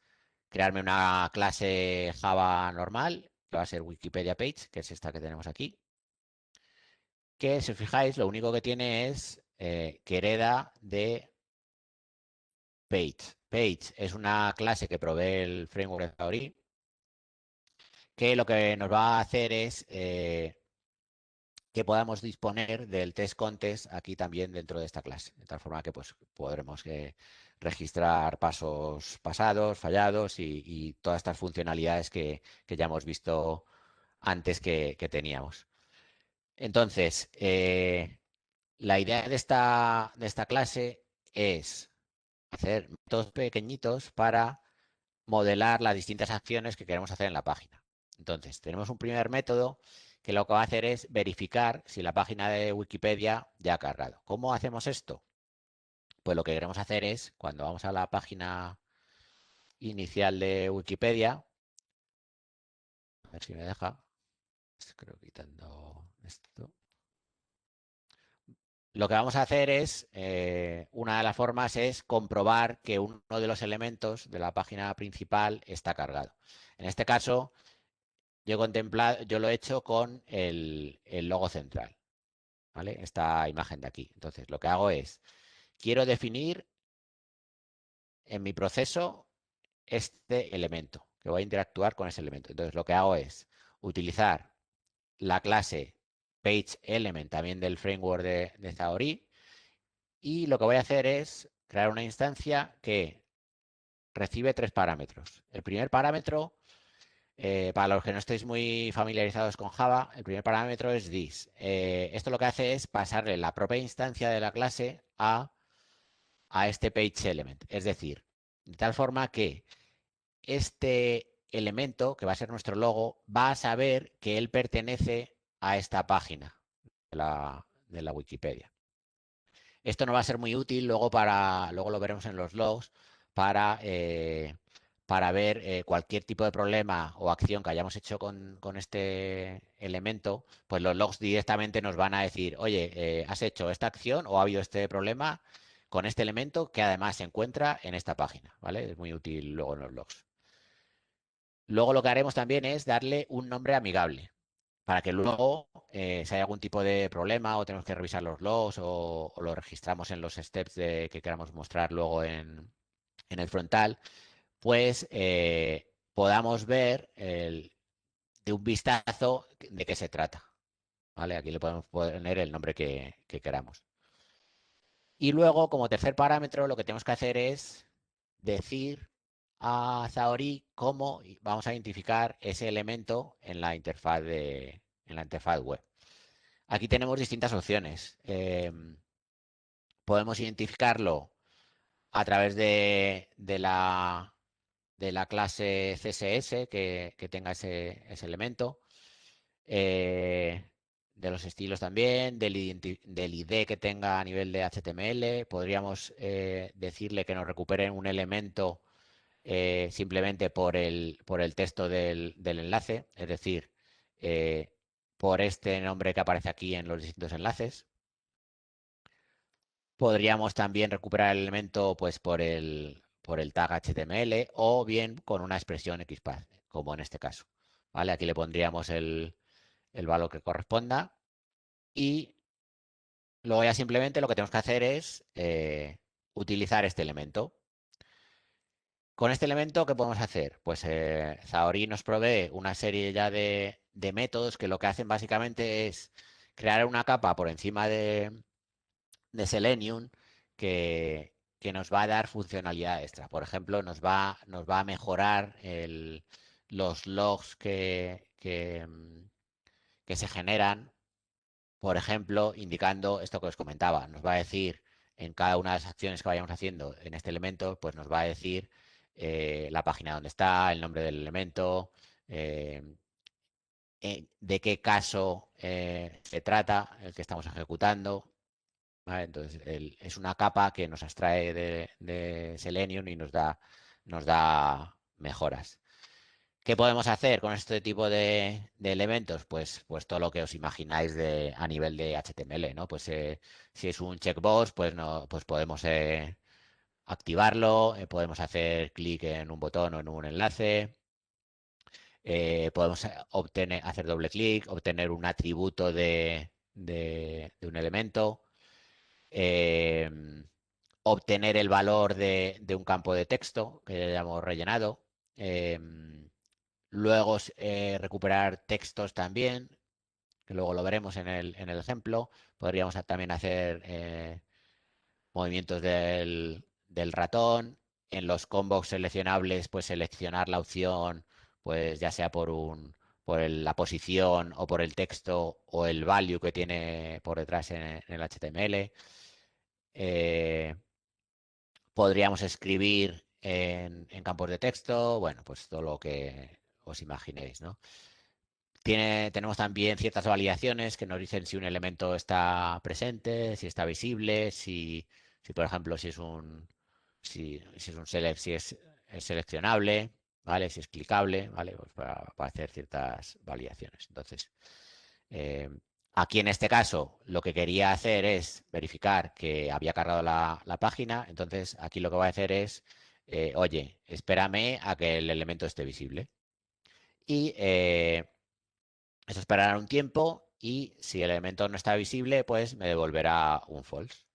crearme una clase Java normal, que va a ser Wikipedia Page, que es esta que tenemos aquí, que si os fijáis, lo único que tiene es que hereda de Page. Page es una clase que provee el framework de Theory, que lo que nos va a hacer es que podamos disponer del test contest aquí también dentro de esta clase, de tal forma que pues, podremos registrar pasos pasados, fallados y todas estas funcionalidades que ya hemos visto antes que teníamos. Entonces, la idea de esta clase es hacer métodos pequeñitos para modelar las distintas acciones que queremos hacer en la página. Entonces, tenemos un primer método que lo que va a hacer es verificar si la página de Wikipedia ya ha cargado. ¿Cómo hacemos esto? Pues lo que queremos hacer es, cuando vamos a la página inicial de Wikipedia, a ver si me deja, creo quitando esto. Lo que vamos a hacer es, una de las formas es comprobar que uno de los elementos de la página principal está cargado. En este caso, yo lo he hecho con el logo central, ¿vale? Esta imagen de aquí. Entonces, lo que hago es, quiero definir en mi proceso este elemento, que voy a interactuar con ese elemento. Entonces lo que hago es utilizar la clase PageElement también del framework de Zahorí, y lo que voy a hacer es crear una instancia que recibe 3 parámetros. El primer parámetro, para los que no estéis muy familiarizados con Java, el primer parámetro es this. Esto lo que hace es pasarle la propia instancia de la clase a este PageElement. Es decir, de tal forma que este elemento, que va a ser nuestro logo, va a saber que él pertenece a esta página de la Wikipedia. Esto no va a ser muy útil luego lo veremos en los logs, para ver cualquier tipo de problema o acción que hayamos hecho con este elemento, pues los logs directamente nos van a decir, oye, has hecho esta acción o ha habido este problema con este elemento que además se encuentra en esta página, ¿vale? Es muy útil luego en los logs. Luego lo que haremos también es darle un nombre amigable para que luego, si hay algún tipo de problema o tenemos que revisar los logs o lo registramos en los steps que queramos mostrar luego en el frontal, pues podamos ver de un vistazo de qué se trata. ¿Vale? Aquí le podemos poner el nombre que queramos. Y luego, como tercer parámetro, lo que tenemos que hacer es decir a Zahorí cómo vamos a identificar ese elemento en la interfaz web. Aquí tenemos distintas opciones. Podemos identificarlo a través de la clase CSS que tenga ese elemento, de los estilos también, del ID que tenga a nivel de HTML. Podríamos decirle que nos recupere un elemento simplemente por el texto del enlace, es decir, eh, por este nombre que aparece aquí en los distintos enlaces. Podríamos también recuperar el elemento pues, por el tag HTML o bien con una expresión XPath, como en este caso. ¿Vale? Aquí le pondríamos el valor que corresponda y luego ya simplemente lo que tenemos que hacer es utilizar este elemento. Con este elemento, ¿qué podemos hacer? Pues Zahorí nos provee una serie ya de métodos que lo que hacen básicamente es crear una capa por encima de Selenium que nos va a dar funcionalidad extra. Por ejemplo, nos va a mejorar los logs que se generan, por ejemplo, indicando esto que os comentaba. Nos va a decir en cada una de las acciones que vayamos haciendo en este elemento, pues nos va a decir la página donde está, el nombre del elemento, eh, de qué caso se trata el que estamos ejecutando. ¿Vale? Entonces, es una capa que nos abstrae de Selenium y nos da mejoras. ¿Qué podemos hacer con este tipo de elementos? Pues todo lo que os imagináis a nivel de HTML, ¿no? Pues si es un checkbox, pues no, pues podemos activarlo, podemos hacer clic en un botón o en un enlace, podemos hacer doble clic, obtener un atributo de un elemento, eh, obtener el valor de un campo de texto que ya hayamos rellenado. Luego recuperar textos también, que luego lo veremos en el ejemplo. Podríamos también hacer movimientos del ratón. En los combos seleccionables, pues seleccionar la opción, pues ya sea por la posición o por el texto o el value que tiene por detrás en el HTML. Eh, Podríamos escribir en campos de texto, bueno, pues todo lo que os imaginéis, ¿no? Tenemos también ciertas validaciones que nos dicen si un elemento está presente, si está visible, si por ejemplo, si es seleccionable, ¿vale? Si es clicable, ¿vale? Pues para hacer ciertas validaciones. Entonces, eh, aquí en este caso, lo que quería hacer es verificar que había cargado la página. Entonces, aquí lo que voy a hacer es, oye, espérame a que el elemento esté visible. Y eso esperará un tiempo y si el elemento no está visible, pues me devolverá un false.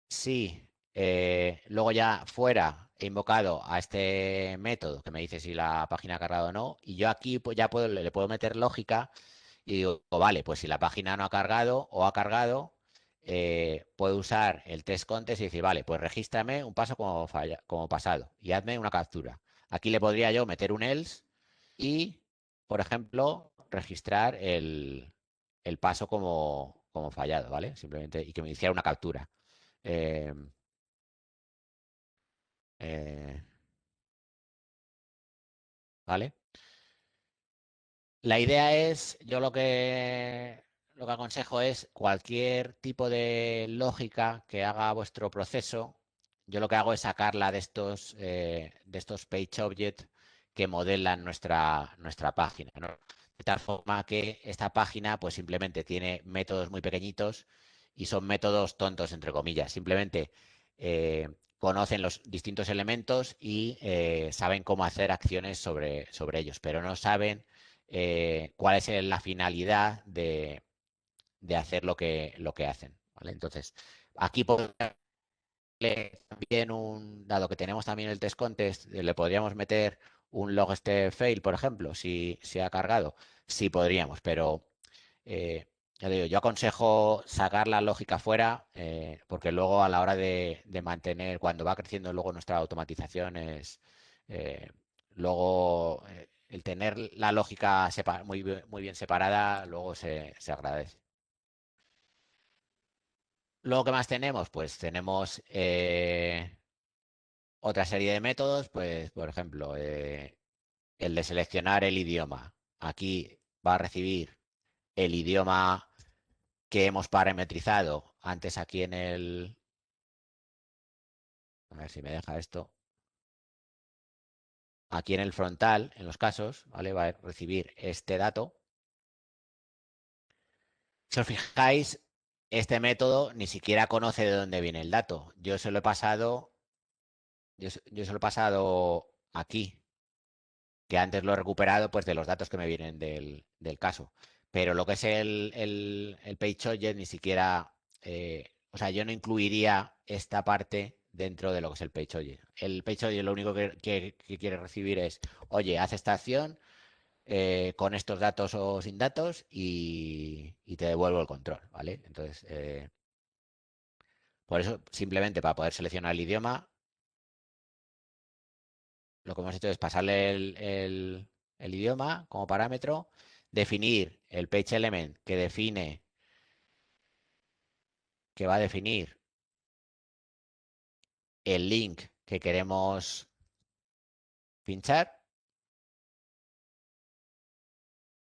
Si luego ya fuera he invocado a este método que me dice si la página ha cargado o no, y yo aquí pues, ya le puedo meter lógica y digo, vale, pues si la página no ha cargado o ha cargado, puedo usar el test contest y decir, vale, pues regístrame un paso como pasado y hazme una captura. Aquí le podría yo meter un else y, por ejemplo, registrar el paso como fallado, ¿vale? Simplemente, y que me hiciera una captura. Eh, eh, ¿Vale? La idea es, yo lo que aconsejo es cualquier tipo de lógica que haga vuestro proceso, yo lo que hago es sacarla de estos page objects que modelan nuestra página, ¿no? De tal forma que esta página pues simplemente tiene métodos muy pequeñitos y son métodos tontos, entre comillas. Simplemente eh, conocen los distintos elementos y saben cómo hacer acciones sobre ellos, pero no saben cuál es la finalidad de hacer lo que hacen. ¿Vale? Entonces, aquí también dado que tenemos también el test contest, le podríamos meter un log este fail, por ejemplo, si ha cargado. Sí podríamos, pero eh, ya digo, yo aconsejo sacar la lógica fuera, porque luego a la hora de mantener, cuando va creciendo luego nuestra automatización eh, luego el tener la lógica muy bien separada, luego se agradece. Luego, ¿qué más tenemos? Pues tenemos otra serie de métodos, pues, por ejemplo, el de seleccionar el idioma. Aquí va a recibir el idioma que hemos parametrizado antes aquí en el... A ver si me deja esto. Aquí en el frontal, en los casos, ¿vale? Va a recibir este dato. Si os fijáis, este método ni siquiera conoce de dónde viene el dato. Yo se lo he pasado aquí, que antes lo he recuperado pues de los datos que me vienen del caso. Pero lo que es el page object ni siquiera, o sea, yo no incluiría esta parte dentro de lo que es el page object. El page object lo único que quiere recibir es, oye, haz esta acción con estos datos o sin datos y te devuelvo el control, ¿vale? Entonces, por eso, simplemente para poder seleccionar el idioma, lo que hemos hecho es pasarle el idioma como parámetro, definir el page element que va a definir el link que queremos pinchar.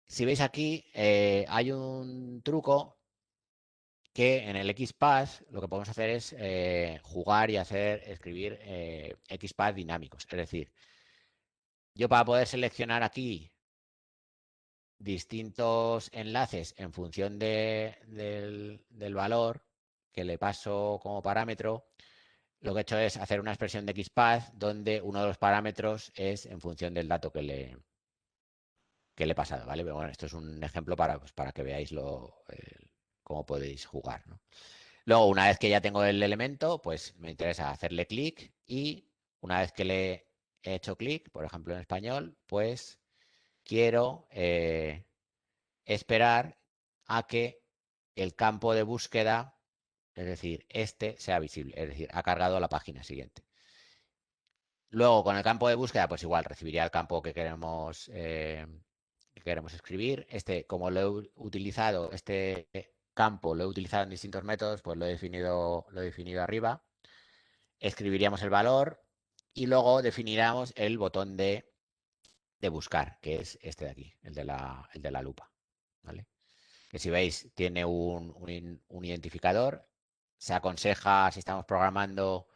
Si veis aquí, hay un truco que en el XPath lo que podemos hacer es jugar y escribir XPath dinámicos. Es decir, yo para poder seleccionar aquí distintos enlaces en función del valor que le paso como parámetro, lo que he hecho es hacer una expresión de XPath donde uno de los parámetros es en función del dato que le he pasado, ¿vale? Pero bueno, esto es un ejemplo para que veáis cómo podéis jugar, ¿no? Luego, una vez que ya tengo el elemento, pues me interesa hacerle clic y una vez que le he hecho clic, por ejemplo en español, pues quiero esperar a que el campo de búsqueda, es decir, este sea visible, es decir, ha cargado la página siguiente. Luego, con el campo de búsqueda, pues igual recibiría el campo que queremos escribir. Como lo he utilizado, este campo lo he utilizado en distintos métodos, pues lo he definido arriba. Escribiríamos el valor y luego definiríamos el botón de buscar, que es este de aquí, el de la lupa. ¿Vale? Que si veis, tiene un identificador. Se aconseja, si estamos programando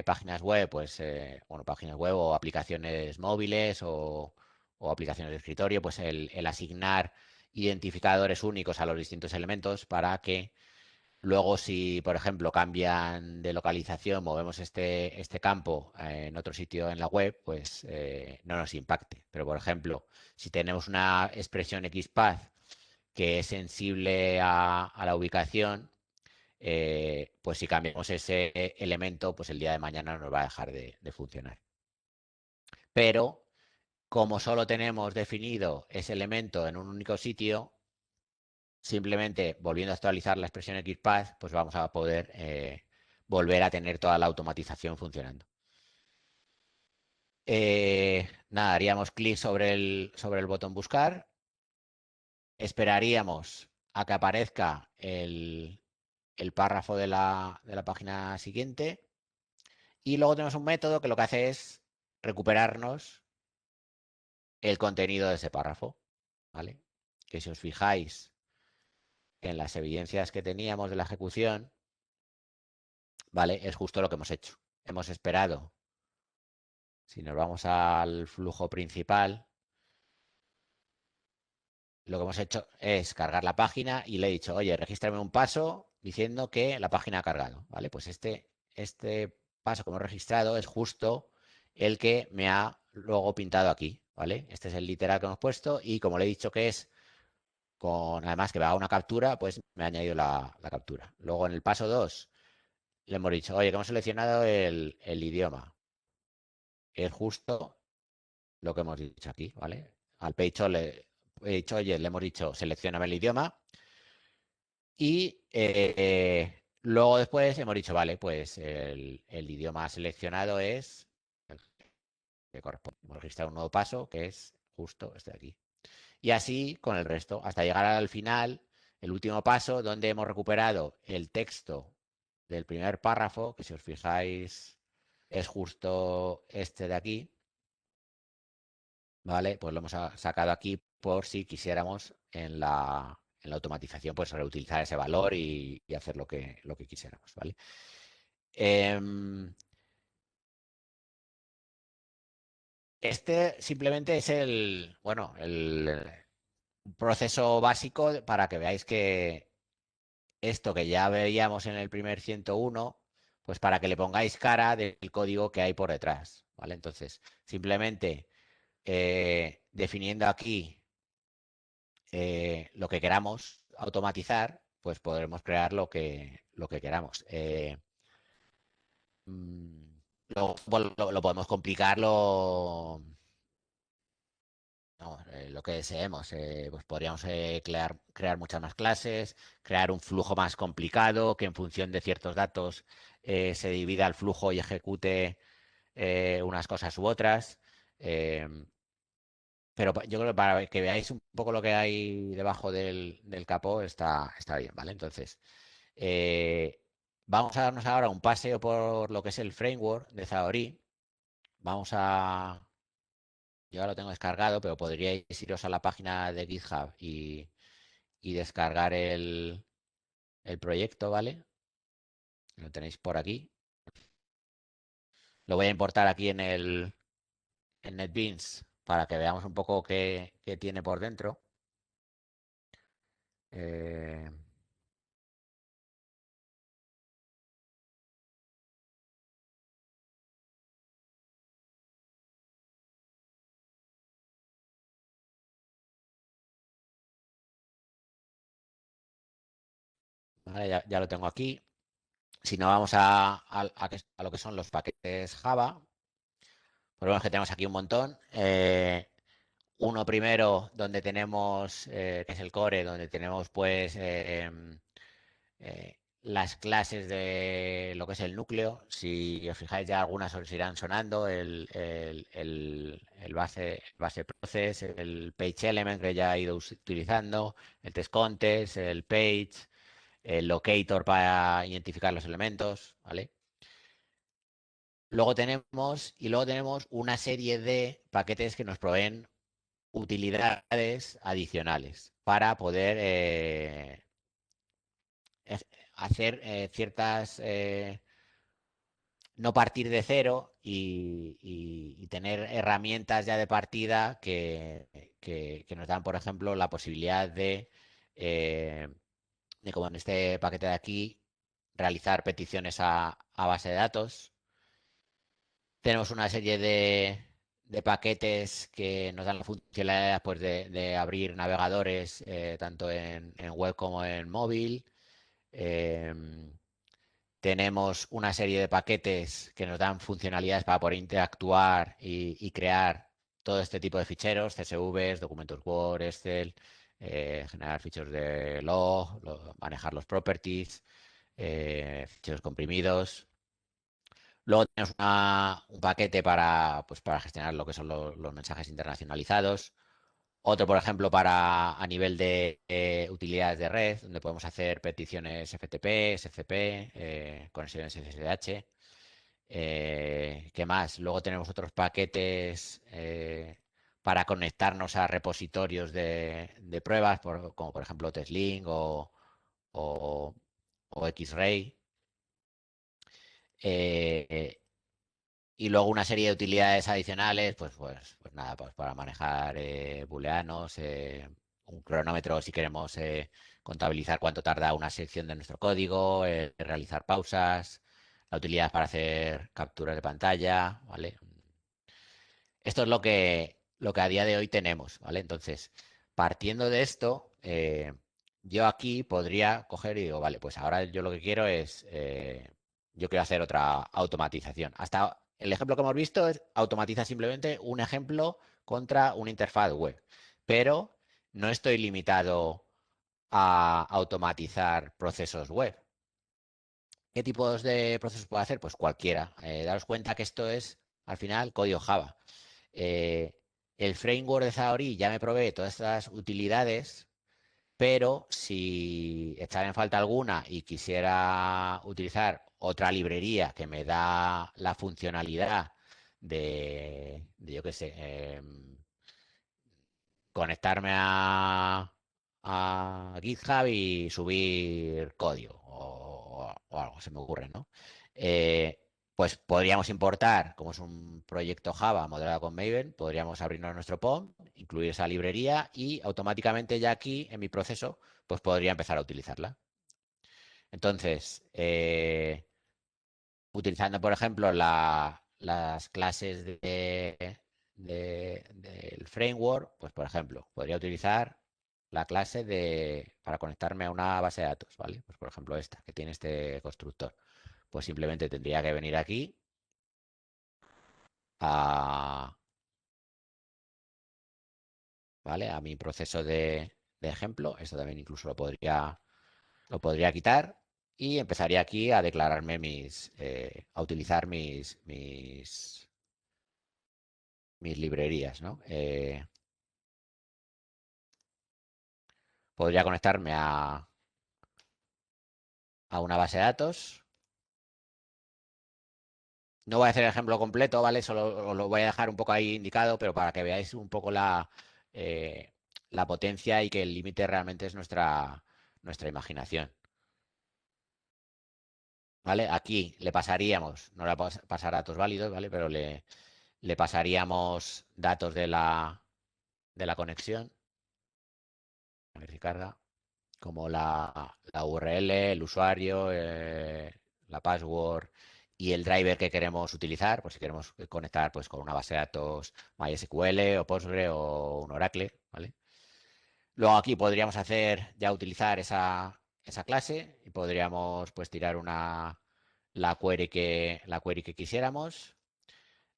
páginas web, pues, bueno, páginas web o aplicaciones móviles o aplicaciones de escritorio, pues el asignar identificadores únicos a los distintos elementos para que luego, si, por ejemplo, cambian de localización, movemos este campo en otro sitio en la web, pues no nos impacte. Pero, por ejemplo, si tenemos una expresión XPath que es sensible a la ubicación, pues si cambiamos ese elemento, pues el día de mañana nos va a dejar de funcionar. Pero como solo tenemos definido ese elemento en un único sitio, simplemente volviendo a actualizar la expresión XPath, pues vamos a poder volver a tener toda la automatización funcionando. Nada, haríamos clic sobre el botón buscar, esperaríamos a que aparezca el párrafo de la página siguiente y luego tenemos un método que lo que hace es recuperarnos el contenido de ese párrafo, ¿vale? Que si os fijáis en las evidencias que teníamos de la ejecución, ¿vale? Es justo lo que hemos hecho. Hemos esperado. Si nos vamos al flujo principal, lo que hemos hecho es cargar la página y le he dicho, oye, regístrame un paso diciendo que la página ha cargado, ¿vale? Pues este paso que hemos registrado es justo el que me ha luego pintado aquí, ¿vale? Este es el literal que hemos puesto y como le he dicho que es además que va a una captura, pues me ha añadido la captura. Luego en el paso 2 le hemos dicho, oye, que hemos seleccionado el idioma. Es justo lo que hemos dicho aquí, ¿vale? Al pecho le he dicho, oye, le hemos dicho, seleccioname el idioma. Y luego después hemos dicho, vale, pues el idioma seleccionado es el que corresponde. Hemos registrado un nuevo paso que es justo este de aquí. Y así con el resto, hasta llegar al final, el último paso, donde hemos recuperado el texto del primer párrafo, que si os fijáis es justo este de aquí, ¿vale? Pues lo hemos sacado aquí por si quisiéramos en la automatización, pues reutilizar ese valor y hacer lo que quisiéramos, ¿vale? Este simplemente es bueno, el proceso básico para que veáis que esto que ya veíamos en el primer 101, pues para que le pongáis cara del código que hay por detrás, ¿vale? Entonces, simplemente definiendo aquí lo que queramos automatizar, pues podremos crear lo que queramos. Mm, bueno, lo podemos complicar no, lo que deseemos. Pues podríamos crear muchas más clases, crear un flujo más complicado que en función de ciertos datos se divida el flujo y ejecute unas cosas u otras. Eh, pero yo creo que para que veáis un poco lo que hay debajo del capó está bien, ¿vale? Entonces, eh, vamos a darnos ahora un paseo por lo que es el framework de Xamarin. Vamos a, yo ahora lo tengo descargado, pero podríais iros a la página de GitHub y descargar el proyecto, ¿vale? Lo tenéis por aquí. Lo voy a importar aquí en NetBeans para que veamos un poco qué tiene por dentro. Eh, vale, ya lo tengo aquí. Si no, vamos a lo que son los paquetes Java. Pues vemos que tenemos aquí un montón. Uno primero donde tenemos, que es el core, donde tenemos pues las clases de lo que es el núcleo. Si os fijáis ya algunas os irán sonando, el base process, el page element que ya he ido utilizando, el test contest, el page, el locator para identificar los elementos, ¿vale? Luego tenemos una serie de paquetes que nos proveen utilidades adicionales para poder hacer ciertas, no partir de cero y tener herramientas ya de partida que nos dan, por ejemplo, la posibilidad de, como en este paquete de aquí, realizar peticiones a base de datos. Tenemos una serie de paquetes que nos dan la funcionalidad pues, de abrir navegadores tanto en web como en móvil. Em, tenemos una serie de paquetes que nos dan funcionalidades para poder interactuar y crear todo este tipo de ficheros, CSVs, documentos Word, Excel, generar ficheros de manejar los properties, ficheros comprimidos. Luego tenemos un paquete pues, para gestionar lo que son los mensajes internacionalizados. Otro, por ejemplo, para a nivel de utilidades de red, donde podemos hacer peticiones FTP, SCP, conexiones SSH. ¿Qué más? Luego tenemos otros paquetes para conectarnos a repositorios de pruebas, como por ejemplo Teslink o, o Xray. Eh, Y luego una serie de utilidades adicionales, pues nada, pues para manejar booleanos, un cronómetro si queremos contabilizar cuánto tarda una sección de nuestro código, realizar pausas, la utilidad para hacer capturas de pantalla, ¿vale? Esto es lo que a día de hoy tenemos, ¿vale? Entonces, partiendo de esto, yo aquí podría coger y digo, vale, pues ahora yo lo que quiero es, yo quiero hacer otra automatización. Hasta el ejemplo que hemos visto es automatiza simplemente un ejemplo contra una interfaz web, pero no estoy limitado a automatizar procesos web. ¿Qué tipos de procesos puedo hacer? Pues cualquiera. Daros cuenta que esto es, al final, código Java. Eh, el framework de Xamarin ya me provee todas estas utilidades, pero si echara en falta alguna y quisiera utilizar otra librería que me da la funcionalidad de yo qué sé, conectarme a GitHub y subir código o algo, se me ocurre, ¿no? Eh, pues podríamos importar, como es un proyecto Java modelado con Maven, podríamos abrirnos nuestro POM, incluir esa librería y automáticamente ya aquí en mi proceso, pues podría empezar a utilizarla. Entonces, utilizando, por ejemplo, las clases del framework, pues, por ejemplo, podría utilizar la clase para conectarme a una base de datos, ¿vale? Pues, por ejemplo, esta, que tiene este constructor. Pues simplemente tendría que venir aquí a, ¿vale? A mi proceso de ejemplo. Esto también incluso lo podría quitar y empezaría aquí a declararme a utilizar mis librerías, ¿no? Podría conectarme a una base de datos. No voy a hacer el ejemplo completo, ¿vale? Solo os lo voy a dejar un poco ahí indicado, pero para que veáis un poco eh, la potencia y que el límite realmente es nuestra imaginación. ¿Vale? Aquí le pasaríamos, no le vamos a pasar datos válidos, ¿vale? Pero le pasaríamos datos de la conexión. A ver si carga. Como la URL, el usuario, la password y el driver que queremos utilizar, pues si queremos conectar pues, con una base de datos MySQL o Postgre o un Oracle, ¿vale? Luego aquí podríamos ya utilizar esa clase y podríamos pues tirar la query que quisiéramos.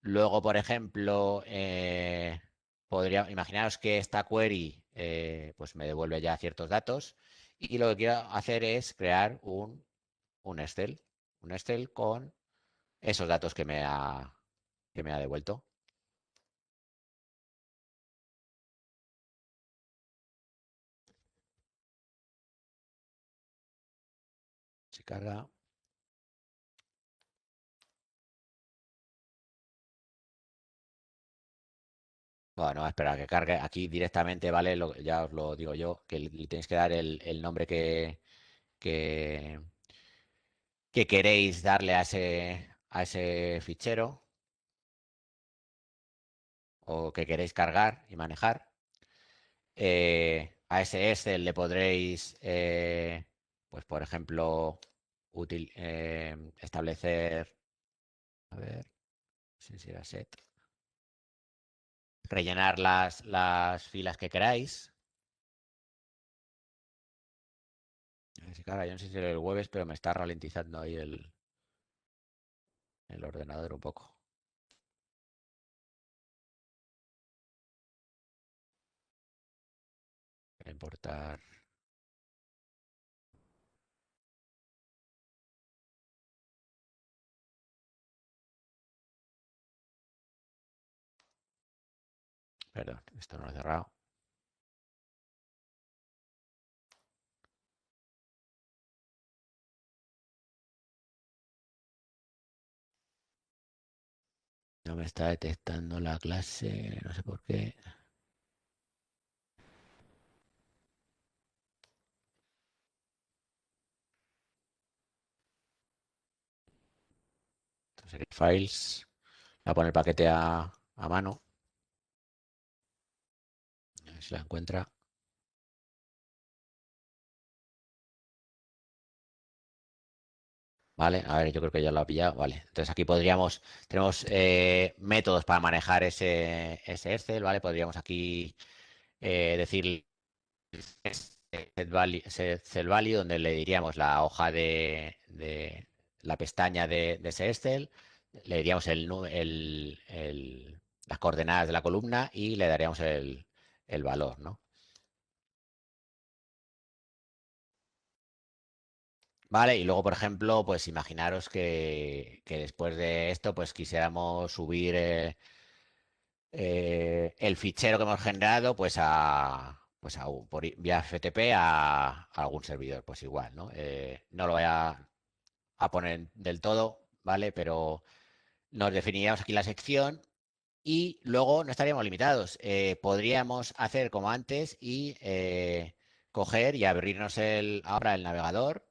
Luego, por ejemplo, imaginaros que esta query pues me devuelve ya ciertos datos y lo que quiero hacer es crear un Excel, un Excel con esos datos que me ha devuelto. Si carga. Bueno, espera que cargue aquí directamente, ¿vale? Ya os lo digo yo, que le tenéis que dar el nombre que, que queréis darle a ese fichero o que queréis cargar y manejar. A ese Excel le podréis, pues por ejemplo, establecer, a ver, sin ser a set, rellenar las filas que queráis. Sí, cara, yo no sé si el web es, pero me está ralentizando ahí el ordenador un poco. Voy a importar. Perdón, esto no lo he cerrado. No me está detectando la clase, no sé por qué. Entonces, files. Voy a poner el paquete a mano. A ver si la encuentra. Vale, a ver, yo creo que ya lo ha pillado. Vale, entonces aquí tenemos métodos para manejar ese Excel, ¿vale? Podríamos aquí decir set value, donde le diríamos la hoja de la pestaña de ese Excel, le diríamos las coordenadas de la columna y le daríamos el valor, ¿no? Vale, y luego, por ejemplo, pues imaginaros que después de esto, pues quisiéramos subir el fichero que hemos generado, vía FTP a algún servidor, pues igual, ¿no? No lo voy a poner del todo, ¿vale? Pero nos definiríamos aquí la sección y luego no estaríamos limitados. Podríamos hacer como antes y coger y abrirnos ahora el navegador,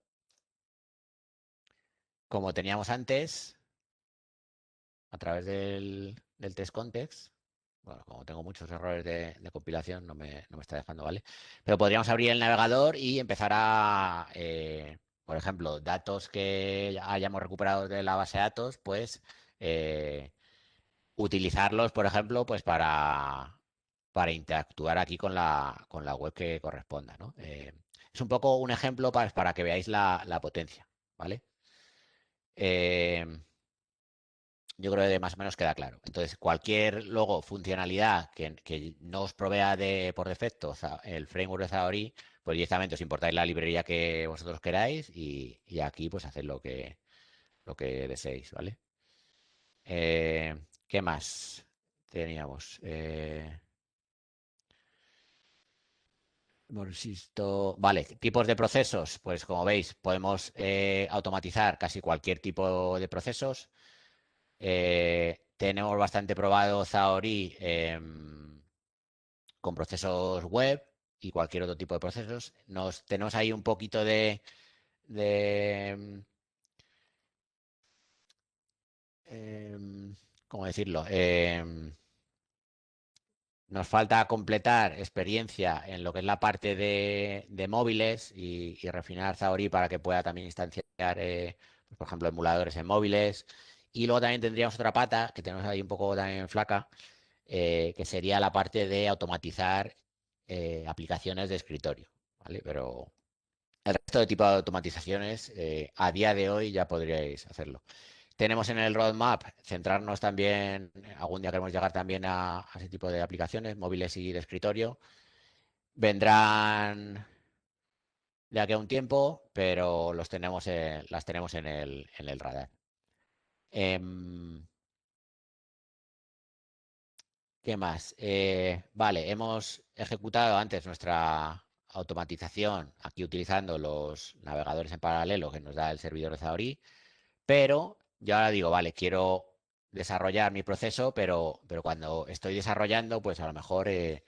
como teníamos antes, a través del test context. Bueno, como tengo muchos errores de compilación, no me está dejando, ¿vale? Pero podríamos abrir el navegador y empezar por ejemplo, datos que hayamos recuperado de la base de datos, pues eh, utilizarlos, por ejemplo, pues para interactuar aquí con la web que corresponda, ¿no? Es un poco un ejemplo para que veáis la potencia, ¿vale? Eh, yo creo que más o menos queda claro. Entonces, cualquier luego funcionalidad que no os provea por defecto el framework de Xamarin, pues directamente os importáis la librería que vosotros queráis y aquí pues haced lo que deseéis, ¿vale? Eh, ¿Qué más teníamos? Vale, tipos de procesos, pues como veis, podemos automatizar casi cualquier tipo de procesos. Tenemos bastante probado Zaori con procesos web y cualquier otro tipo de procesos. Tenemos ahí un poquito de ¿cómo decirlo? Nos falta completar experiencia en lo que es la parte de móviles y refinar Zaori para que pueda también instanciar, pues, por ejemplo, emuladores en móviles. Y luego también tendríamos otra pata que tenemos ahí un poco también flaca, que sería la parte de automatizar aplicaciones de escritorio, ¿vale? Pero el resto de tipo de automatizaciones, a día de hoy ya podríais hacerlo. Tenemos en el roadmap centrarnos también, algún día queremos llegar también a ese tipo de aplicaciones, móviles y de escritorio. Vendrán de aquí a un tiempo, pero las tenemos en el radar. Em, ¿Qué más? Vale, hemos ejecutado antes nuestra automatización aquí utilizando los navegadores en paralelo que nos da el servidor de Zaori, pero yo ahora digo, vale, quiero desarrollar mi proceso, pero cuando estoy desarrollando, pues a lo mejor eh,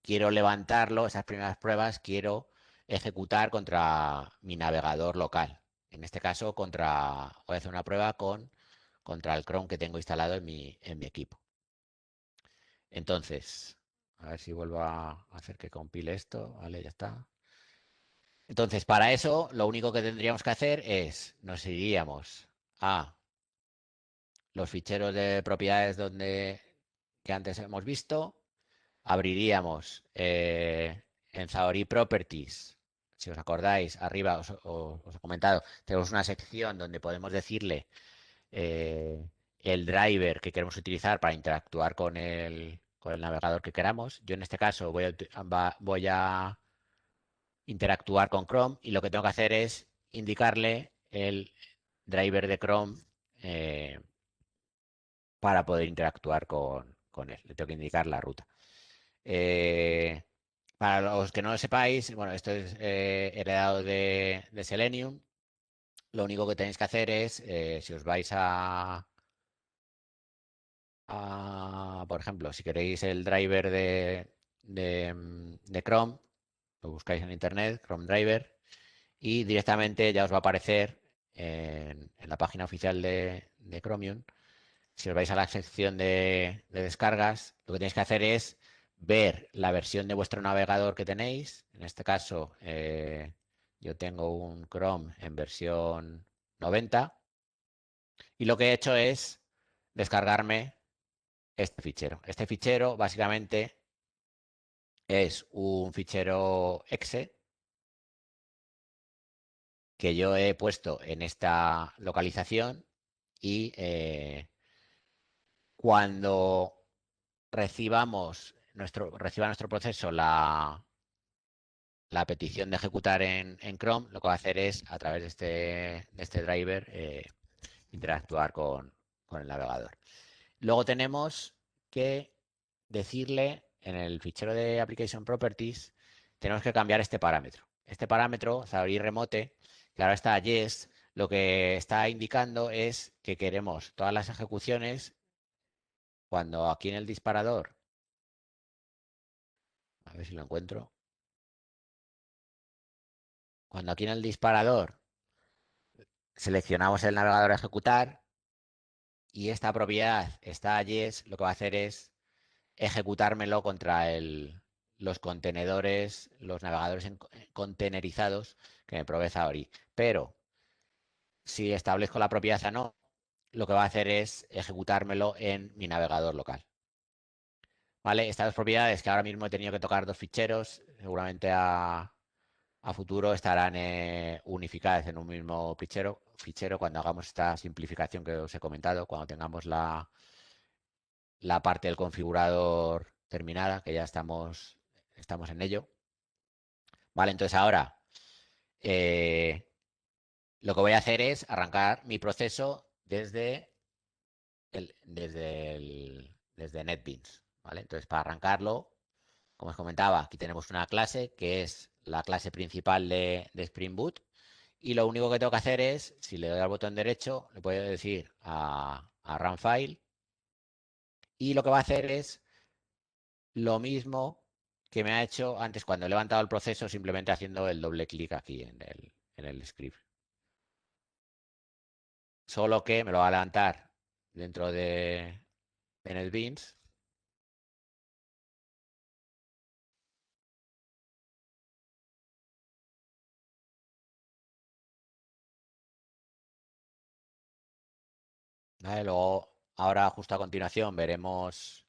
quiero levantarlo, esas primeras pruebas, quiero ejecutar contra mi navegador local. En este caso, voy a hacer una prueba contra el Chrome que tengo instalado en mi equipo. Entonces, a ver si vuelvo a hacer que compile esto. Vale, ya está. Entonces, para eso, lo único que tendríamos que hacer es, nos iríamos a los ficheros de propiedades que antes hemos visto, abriríamos en Xamarin Properties, si os acordáis, arriba os he comentado, tenemos una sección donde podemos decirle eh, el driver que queremos utilizar para interactuar con el navegador que queramos. Yo en este caso voy a interactuar con Chrome y lo que tengo que hacer es indicarle el driver de Chrome eh, para poder interactuar con él. Le tengo que indicar la ruta. Eh, para los que no lo sepáis, bueno, esto es heredado de Selenium. Lo único que tenéis que hacer es, si os vais por ejemplo, si queréis el driver de Chrome, lo buscáis en internet, Chrome Driver, y directamente ya os va a aparecer en la página oficial de Chromium. Si os vais a la sección de descargas, lo que tenéis que hacer es ver la versión de vuestro navegador que tenéis. En este caso, yo tengo un Chrome en versión 90 y lo que he hecho es descargarme este fichero. Este fichero básicamente es un fichero exe que yo he puesto en esta localización y cuando reciba nuestro proceso la petición de ejecutar en Chrome, lo que va a hacer es, a través de este driver, interactuar con el navegador. Luego tenemos que decirle en el fichero de Application Properties, tenemos que cambiar este parámetro. Este parámetro, Xabri Remote, que ahora está yes, lo que está indicando es que queremos todas las ejecuciones cuando aquí en el disparador, a ver si lo encuentro, cuando aquí en el disparador seleccionamos el navegador a ejecutar y esta propiedad está yes, lo que va a hacer es ejecutármelo contra los contenedores, los navegadores containerizados que me provee Xabri. Pero si establezco la propiedad a no, lo que va a hacer es ejecutármelo en mi navegador local. ¿Vale? Estas dos propiedades que ahora mismo he tenido que tocar dos ficheros, seguramente a futuro estarán unificadas en un mismo fichero cuando hagamos esta simplificación que os he comentado, cuando tengamos la parte del configurador terminada, que ya estamos en ello. Vale, entonces ahora eh, lo que voy a hacer es arrancar mi proceso desde NetBeans. ¿Vale? Entonces, para arrancarlo, como os comentaba, aquí tenemos una clase que es la clase principal de Spring Boot. Y lo único que tengo que hacer es, si le doy al botón derecho, le puedo decir a Run File. Y lo que va a hacer es lo mismo que me ha hecho antes cuando he levantado el proceso, simplemente haciendo el doble clic aquí en el script. Solo que me lo va a levantar dentro de NetBeans. ¿Vale? Luego, ahora justo a continuación, veremos,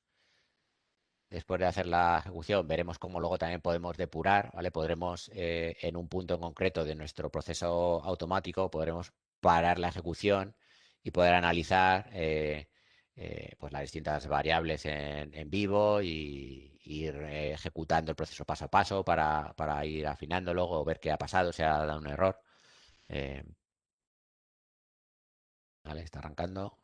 después de hacer la ejecución, veremos cómo luego también podemos depurar, ¿vale? Podremos, en un punto en concreto de nuestro proceso automático, podremos parar la ejecución y poder analizar pues las distintas variables en vivo y ir ejecutando el proceso paso a paso para ir afinando luego o ver qué ha pasado, si ha dado un error. Eh, ¿Vale? Está arrancando.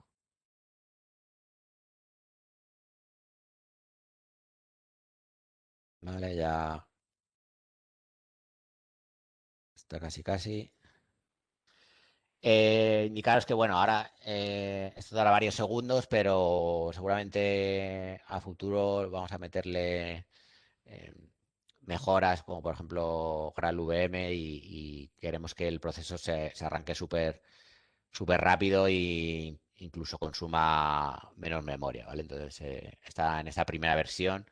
Vale, ya está casi casi. Indicaros que, bueno, ahora esto dará varios segundos, pero seguramente a futuro vamos a meterle eh, mejoras, como por ejemplo GraalVM, y queremos que el proceso se arranque súper rápido y incluso consuma menos memoria, ¿vale? Entonces, está en esta primera versión,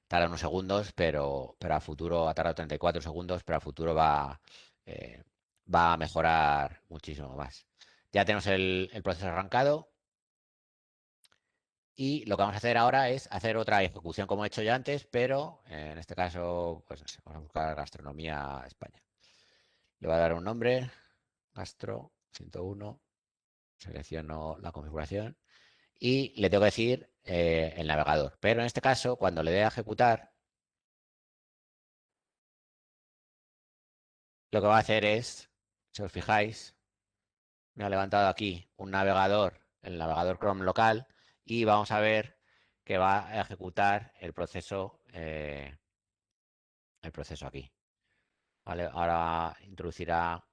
tarda unos segundos, pero a futuro ha tardado 34 segundos, pero a futuro eh, va a mejorar muchísimo más. Ya tenemos el proceso arrancado y lo que vamos a hacer ahora es hacer otra ejecución como he hecho ya antes, pero en este caso, pues no sé, vamos a buscar gastronomía España. Le voy a dar un nombre, Astro 101, selecciono la configuración y le tengo que decir el navegador. Pero en este caso, cuando le dé a ejecutar, lo que va a hacer es, si os fijáis, me ha levantado aquí un navegador, el navegador Chrome local, y vamos a ver que va a ejecutar el proceso aquí. ¿Vale? Ahora introducirá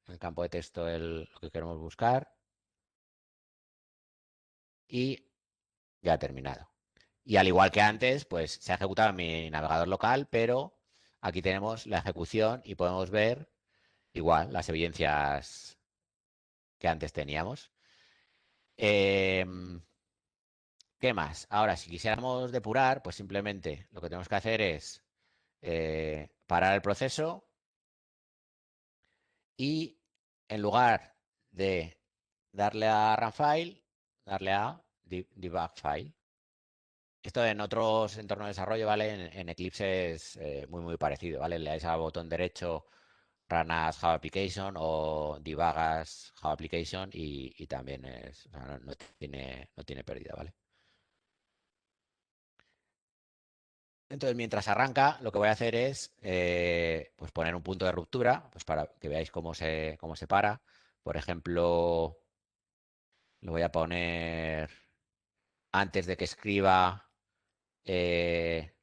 en el campo de texto lo que queremos buscar y ya ha terminado. Y al igual que antes, pues se ha ejecutado en mi navegador local, pero aquí tenemos la ejecución y podemos ver igual las evidencias que antes teníamos. ¿Qué más? Ahora, si quisiéramos depurar, pues simplemente lo que tenemos que hacer es parar el proceso y en lugar de darle a Run File, darle a Debug File. Esto en otros entornos de desarrollo, ¿vale? En Eclipse es muy parecido, ¿vale? Le dais al botón derecho Run as Java Application o Debug as Java Application y también o sea, no tiene pérdida, ¿vale? Entonces, mientras arranca, lo que voy a hacer es pues poner un punto de ruptura, pues para que veáis cómo se para. Por ejemplo, lo voy a poner antes de que escriba eh,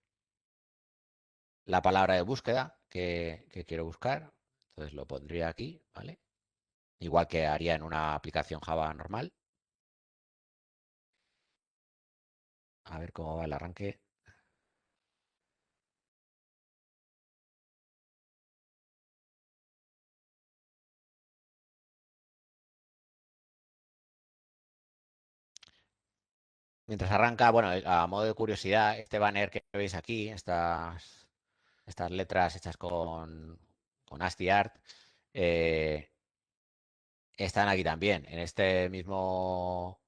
la palabra de búsqueda que quiero buscar. Entonces lo pondría aquí, ¿vale? Igual que haría en una aplicación Java normal. A ver cómo va el arranque. Mientras arranca, bueno, a modo de curiosidad, este banner que veis aquí, estas letras hechas con ASCII Art, eh, están aquí también. En este mismo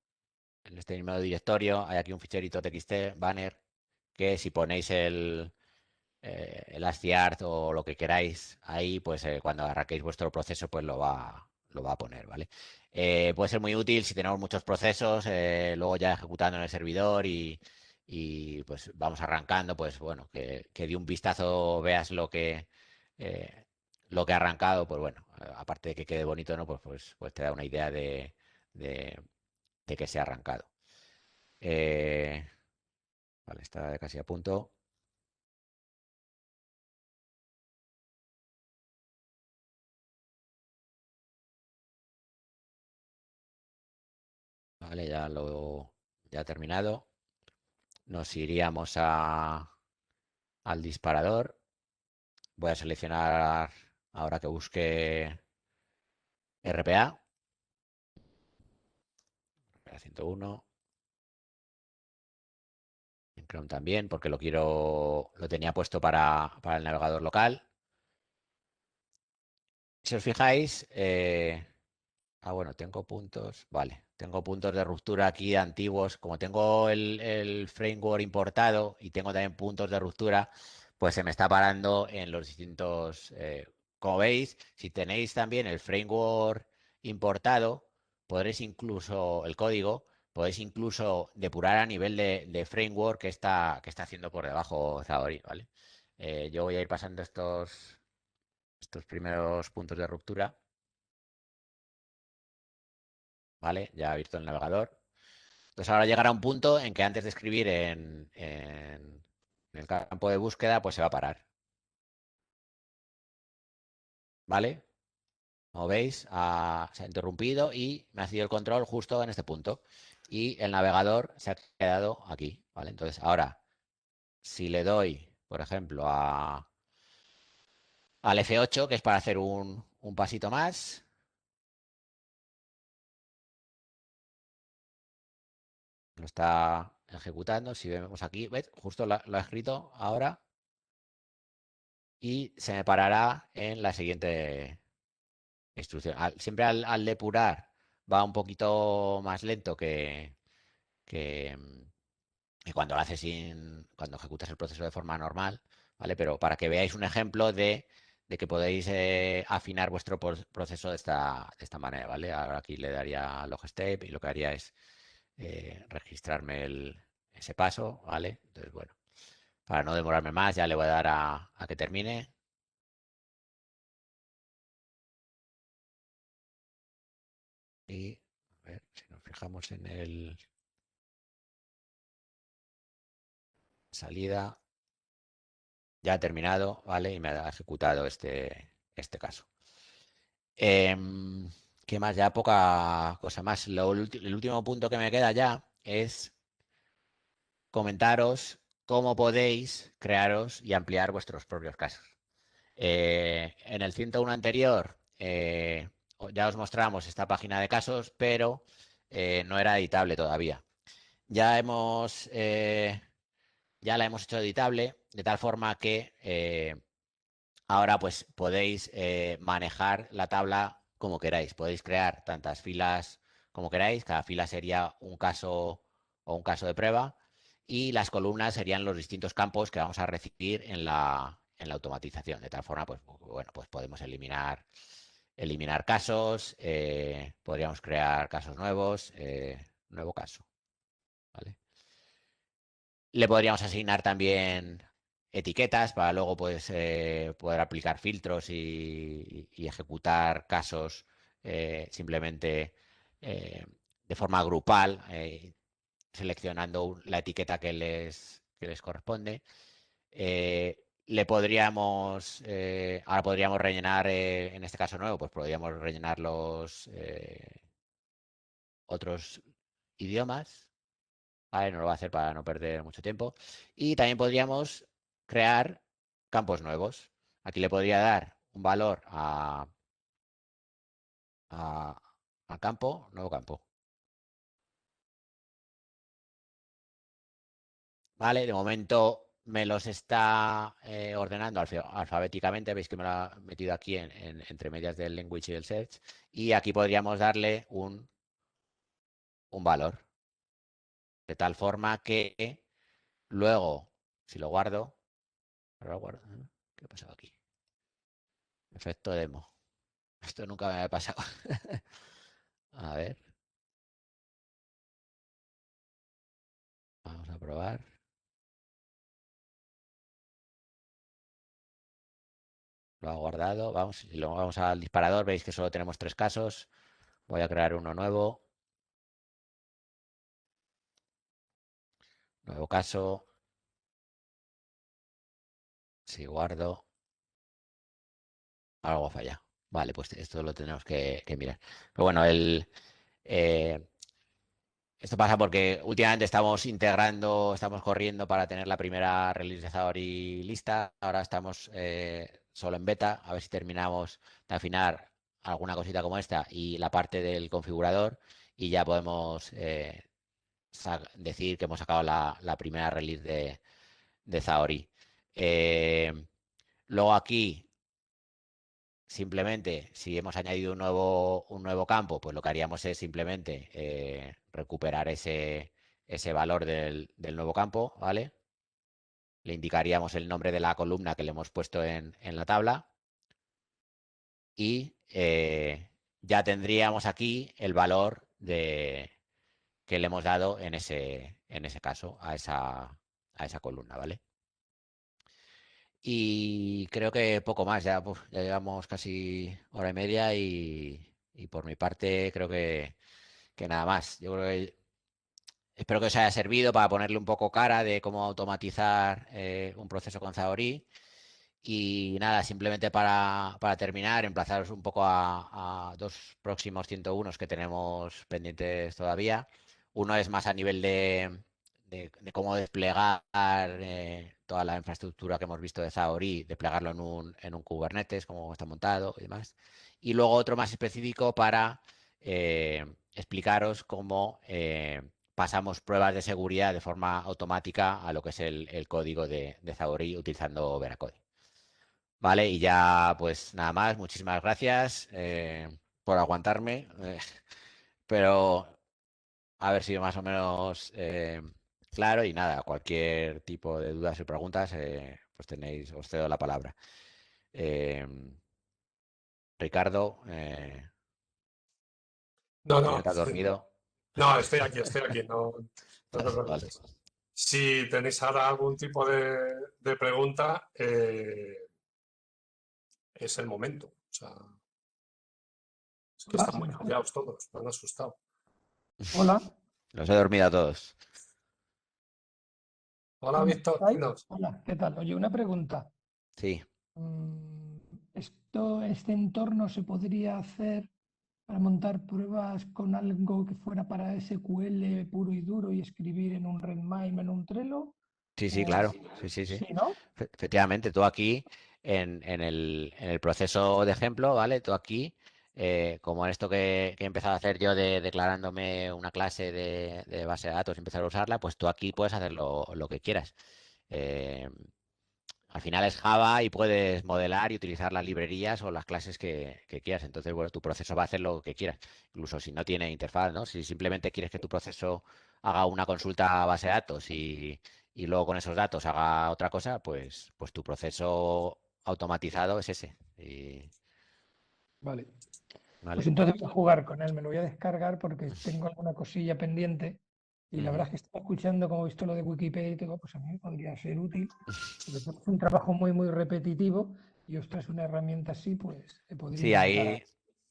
directorio hay aquí un ficherito txt banner que si ponéis el ASCII o lo que queráis ahí, pues cuando arranquéis vuestro proceso, pues lo va a poner, ¿vale? Puede ser muy útil si tenemos muchos procesos, luego ya ejecutando en el servidor y, pues vamos arrancando, pues bueno, que de un vistazo veas eh, lo que ha arrancado, pues bueno, aparte de que quede bonito, ¿no? Pues te da una idea de, de que se ha arrancado. Eh, vale, está casi a punto. Vale, ya ha terminado. Nos iríamos al disparador. Voy a seleccionar ahora que busque RPA, RPA 101, en Chrome también, porque lo tenía puesto para el navegador local. Si os fijáis, bueno, tengo puntos. Vale, tengo puntos de ruptura aquí antiguos. Como tengo el framework importado y tengo también puntos de ruptura, pues se me está parando en los distintos. Como veis, si tenéis también el framework importado, podréis incluso el código, podéis incluso depurar a nivel de framework que está haciendo por debajo Zaori, ¿vale? Yo voy a ir pasando estos primeros puntos de ruptura. ¿Vale? Ya ha abierto el navegador. Entonces ahora llegará un punto en que antes de escribir en el campo de búsqueda, pues se va a parar. ¿Vale? Como veis, se ha interrumpido y me ha sido el control justo en este punto. Y el navegador se ha quedado aquí. ¿Vale? Entonces ahora, si le doy, por ejemplo, al F8, que es para hacer un pasito más, lo está ejecutando. Si vemos aquí, ¿ves? Justo lo ha escrito ahora y se me parará en la siguiente instrucción. Siempre al depurar va un poquito más lento que, que cuando lo haces cuando ejecutas el proceso de forma normal, ¿vale? Pero para que veáis un ejemplo de de que podéis afinar vuestro proceso de esta manera, ¿vale? Ahora aquí le daría a Log Step y lo que haría es registrarme ese paso, ¿vale? Entonces, bueno, para no demorarme más, ya le voy a dar a que termine. Y a ver si nos fijamos en el salida, ya ha terminado, ¿vale? Y me ha ejecutado este caso. ¿Qué más? Ya poca cosa más. El último punto que me queda ya es comentaros cómo podéis crearos y ampliar vuestros propios casos. En el 101 anterior ya os mostramos esta página de casos, pero no era editable todavía. Ya ya la hemos hecho editable de tal forma que ahora pues podéis manejar la tabla como queráis. Podéis crear tantas filas como queráis. Cada fila sería un caso o un caso de prueba. Y las columnas serían los distintos campos que vamos a recibir en la automatización. De tal forma, pues bueno, pues podemos eliminar casos, podríamos crear casos nuevos, nuevo caso, ¿vale? Le podríamos asignar también etiquetas para luego pues, poder aplicar filtros y ejecutar casos simplemente de forma grupal, seleccionando la etiqueta que les corresponde. Ahora podríamos rellenar, en este caso nuevo, pues podríamos rellenar los otros idiomas. ¿Vale? No lo voy a hacer para no perder mucho tiempo. Y también podríamos crear campos nuevos. Aquí le podría dar un valor a, a campo, nuevo campo. ¿Vale? De momento me los está ordenando alfabéticamente. Veis que me lo ha metido aquí entre medias del language y del search. Y aquí podríamos darle un valor. De tal forma que luego, si lo guardo, ahora lo guardo, ¿eh? ¿Qué ha pasado aquí? Efecto demo. Esto nunca me había pasado. A ver, vamos a probar. Lo ha guardado. Vamos, si luego vamos al disparador, veis que solo tenemos 3 casos. Voy a crear uno nuevo. Nuevo caso. Si guardo, algo falla. Vale, pues esto lo tenemos que mirar. Pero bueno, eh, esto pasa porque últimamente estamos integrando, estamos corriendo para tener la primera release de Zaori lista. Ahora estamos solo en beta, a ver si terminamos de afinar alguna cosita como esta y la parte del configurador y ya podemos decir que hemos sacado la primera release de Zaori. Eh, luego aquí simplemente, si hemos añadido un nuevo campo, pues lo que haríamos es simplemente recuperar ese valor del nuevo campo, ¿vale? Le indicaríamos el nombre de la columna que le hemos puesto en la tabla y ya tendríamos aquí el valor que le hemos dado en ese caso a esa columna, ¿vale? Y creo que poco más, ya, ya llevamos casi hora y media y por mi parte creo que nada más. Yo creo que espero que os haya servido para ponerle un poco cara de cómo automatizar un proceso con Zahorí. Y nada, simplemente para terminar, emplazaros un poco a 2 próximos 101 que tenemos pendientes todavía. Uno es más a nivel de cómo desplegar toda la infraestructura que hemos visto de Zahorí, desplegarlo en un Kubernetes, cómo está montado y demás. Y luego otro más específico para explicaros cómo pasamos pruebas de seguridad de forma automática a lo que es el código de Zahorí utilizando Veracode. Vale, y ya pues nada más, muchísimas gracias por aguantarme, pero haber sido más o menos claro y nada, cualquier tipo de dudas y preguntas, pues tenéis, os cedo la palabra. Ricardo, No, si no no, te has dormido. no, estoy aquí, no, no te Vale, vale. preocupes. Si tenéis ahora algún tipo de pregunta, es el momento. O sea, es que Hola, están ¿se muy me escucha? callados todos, me han asustado. Hola, Los he dormido a todos. Hola, ¿cómo Víctor, estáis? dinos. Hola, ¿qué tal? Oye, una pregunta. Sí, Mm, este entorno se podría hacer para montar pruebas con algo que fuera para SQL puro y duro y escribir en un REDMIME, en un Trello? sí, sí, O claro. Sí, sí, sí. sí, ¿no? Efectivamente, tú aquí en el proceso de ejemplo, ¿vale? Tú aquí, como en esto que he empezado a hacer yo de declarándome una clase de base de datos y empezar a usarla, pues tú aquí puedes hacer lo que quieras. Eh, Al final es Java y puedes modelar y utilizar las librerías o las clases que quieras. Entonces, bueno, tu proceso va a hacer lo que quieras, incluso si no tiene interfaz, ¿no? Si simplemente quieres que tu proceso haga una consulta a base de datos y luego con esos datos haga otra cosa, pues tu proceso automatizado es ese. Vale. Pues ¿Vale? entonces voy a jugar con él, me lo voy a descargar porque tengo alguna cosilla pendiente y la verdad Ujú. es que estaba escuchando, como he visto lo de Wikipedia y todo, pues a mí me podría ser útil, porque es un trabajo muy, muy repetitivo y ostras, una herramienta así, pues se podría Sí, empezar a... ahí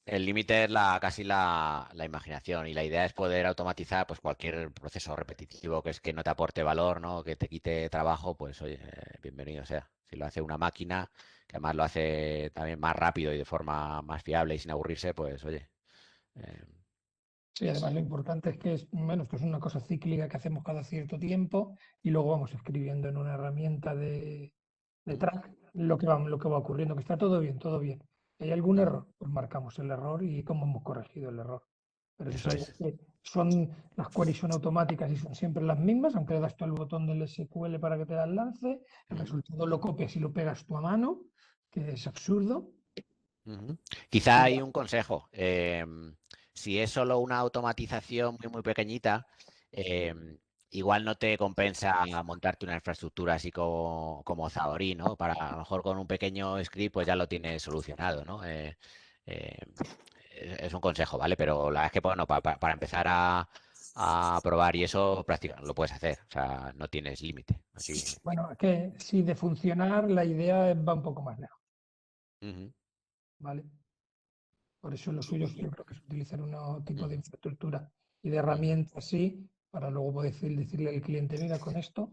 el límite es casi la imaginación y la idea es poder automatizar pues cualquier proceso repetitivo que es que no te aporte valor, ¿no? Que te quite trabajo, pues oye, bienvenido sea. Si lo hace una máquina, que además lo hace también más rápido y de forma más fiable y sin aburrirse, pues oye. eh, Sí, además lo importante es que es, bueno, esto es una cosa cíclica que hacemos cada cierto tiempo y luego vamos escribiendo en una herramienta de mm, track lo que va ocurriendo, que está todo bien, todo bien. ¿Hay algún mm, error? Pues marcamos el error y cómo hemos corregido el error. Pero si eso sabemos es. que las queries son automáticas y son siempre las mismas, aunque le das tú al botón del SQL para que te da el lance, el Mm, resultado lo copias y lo pegas tú a mano, que es absurdo. ujú. Quizá Y hay ya. un consejo. Si es solo una automatización muy, muy pequeñita, igual no te compensa montarte una infraestructura así como Xamarin, ¿no? Para a lo mejor con un pequeño script pues ya lo tienes solucionado, ¿no? Eh, es un consejo, ¿vale? Pero la verdad es que bueno, para empezar a probar y eso, prácticamente lo puedes hacer. O sea, no tienes límite. Aquí. Bueno, es que si de funcionar la idea va un poco más lejos, Ujú, ¿vale? Por eso lo suyo yo creo que es utilizar un tipo de ujú, infraestructura y de ujú, herramientas así para luego poder decirle al cliente, mira, con esto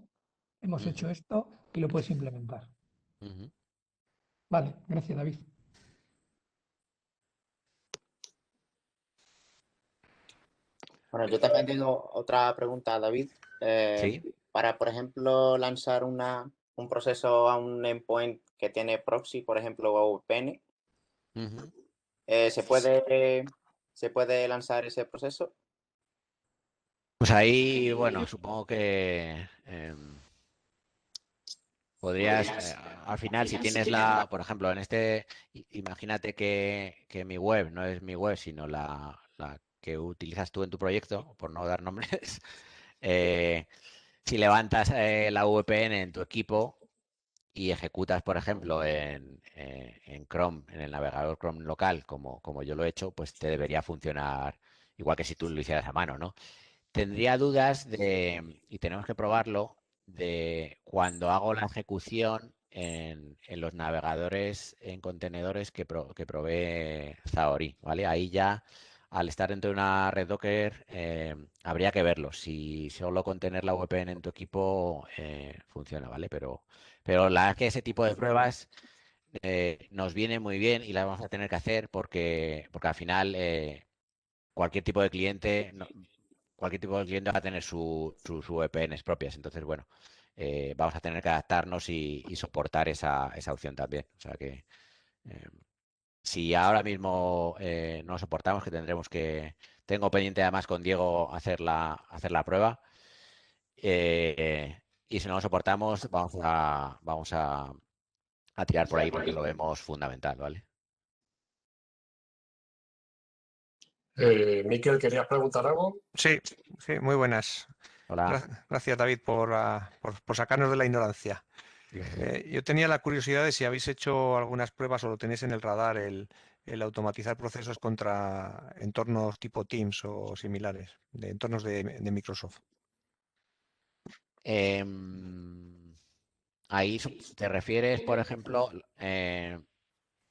hemos ujú, hecho esto y lo puedes implementar. ujú. Vale, gracias, David. Bueno, yo también tengo otra pregunta, David. Sí. Para, por ejemplo, lanzar un proceso a un endpoint que tiene proxy, por ejemplo, o VPN, Ujú. se puede lanzar ese proceso? Pues ahí, bueno, supongo que podrías, al final, si tienes por ejemplo, imagínate que mi web no es mi web, sino la que utilizas tú en tu proyecto, por no dar nombres, eh, si levantas la VPN en tu equipo y ejecutas, por ejemplo, en Chrome, en el navegador Chrome local, como yo lo he hecho, pues te debería funcionar igual que si tú lo hicieras a mano, ¿no? Tendría dudas y tenemos que probarlo, de cuando hago la ejecución en los navegadores en contenedores que provee Xamarin, ¿vale? Ahí ya, al estar dentro de una red Docker, habría que verlo. Si solo con tener la VPN en tu equipo funciona, ¿vale? Pero la verdad es que ese tipo de pruebas nos viene muy bien y las vamos a tener que hacer porque al final cualquier tipo de cliente, cualquier tipo de cliente va a tener sus VPNs propias. Entonces, bueno, vamos a tener que adaptarnos y soportar esa opción también. O sea que eh, si ahora mismo no lo soportamos, que tengo pendiente además con Diego hacer la prueba. Y si no lo soportamos, vamos a tirar por ahí porque lo vemos fundamental, ¿vale? Miquel, ¿querías preguntar algo? Sí, sí, muy buenas. Hola. Gracias, David, por sacarnos de la ignorancia. Yo tenía la curiosidad de si habéis hecho algunas pruebas o lo tenéis en el radar el automatizar procesos contra entornos tipo Teams o similares, de entornos de Microsoft. Ahí te refieres, por ejemplo,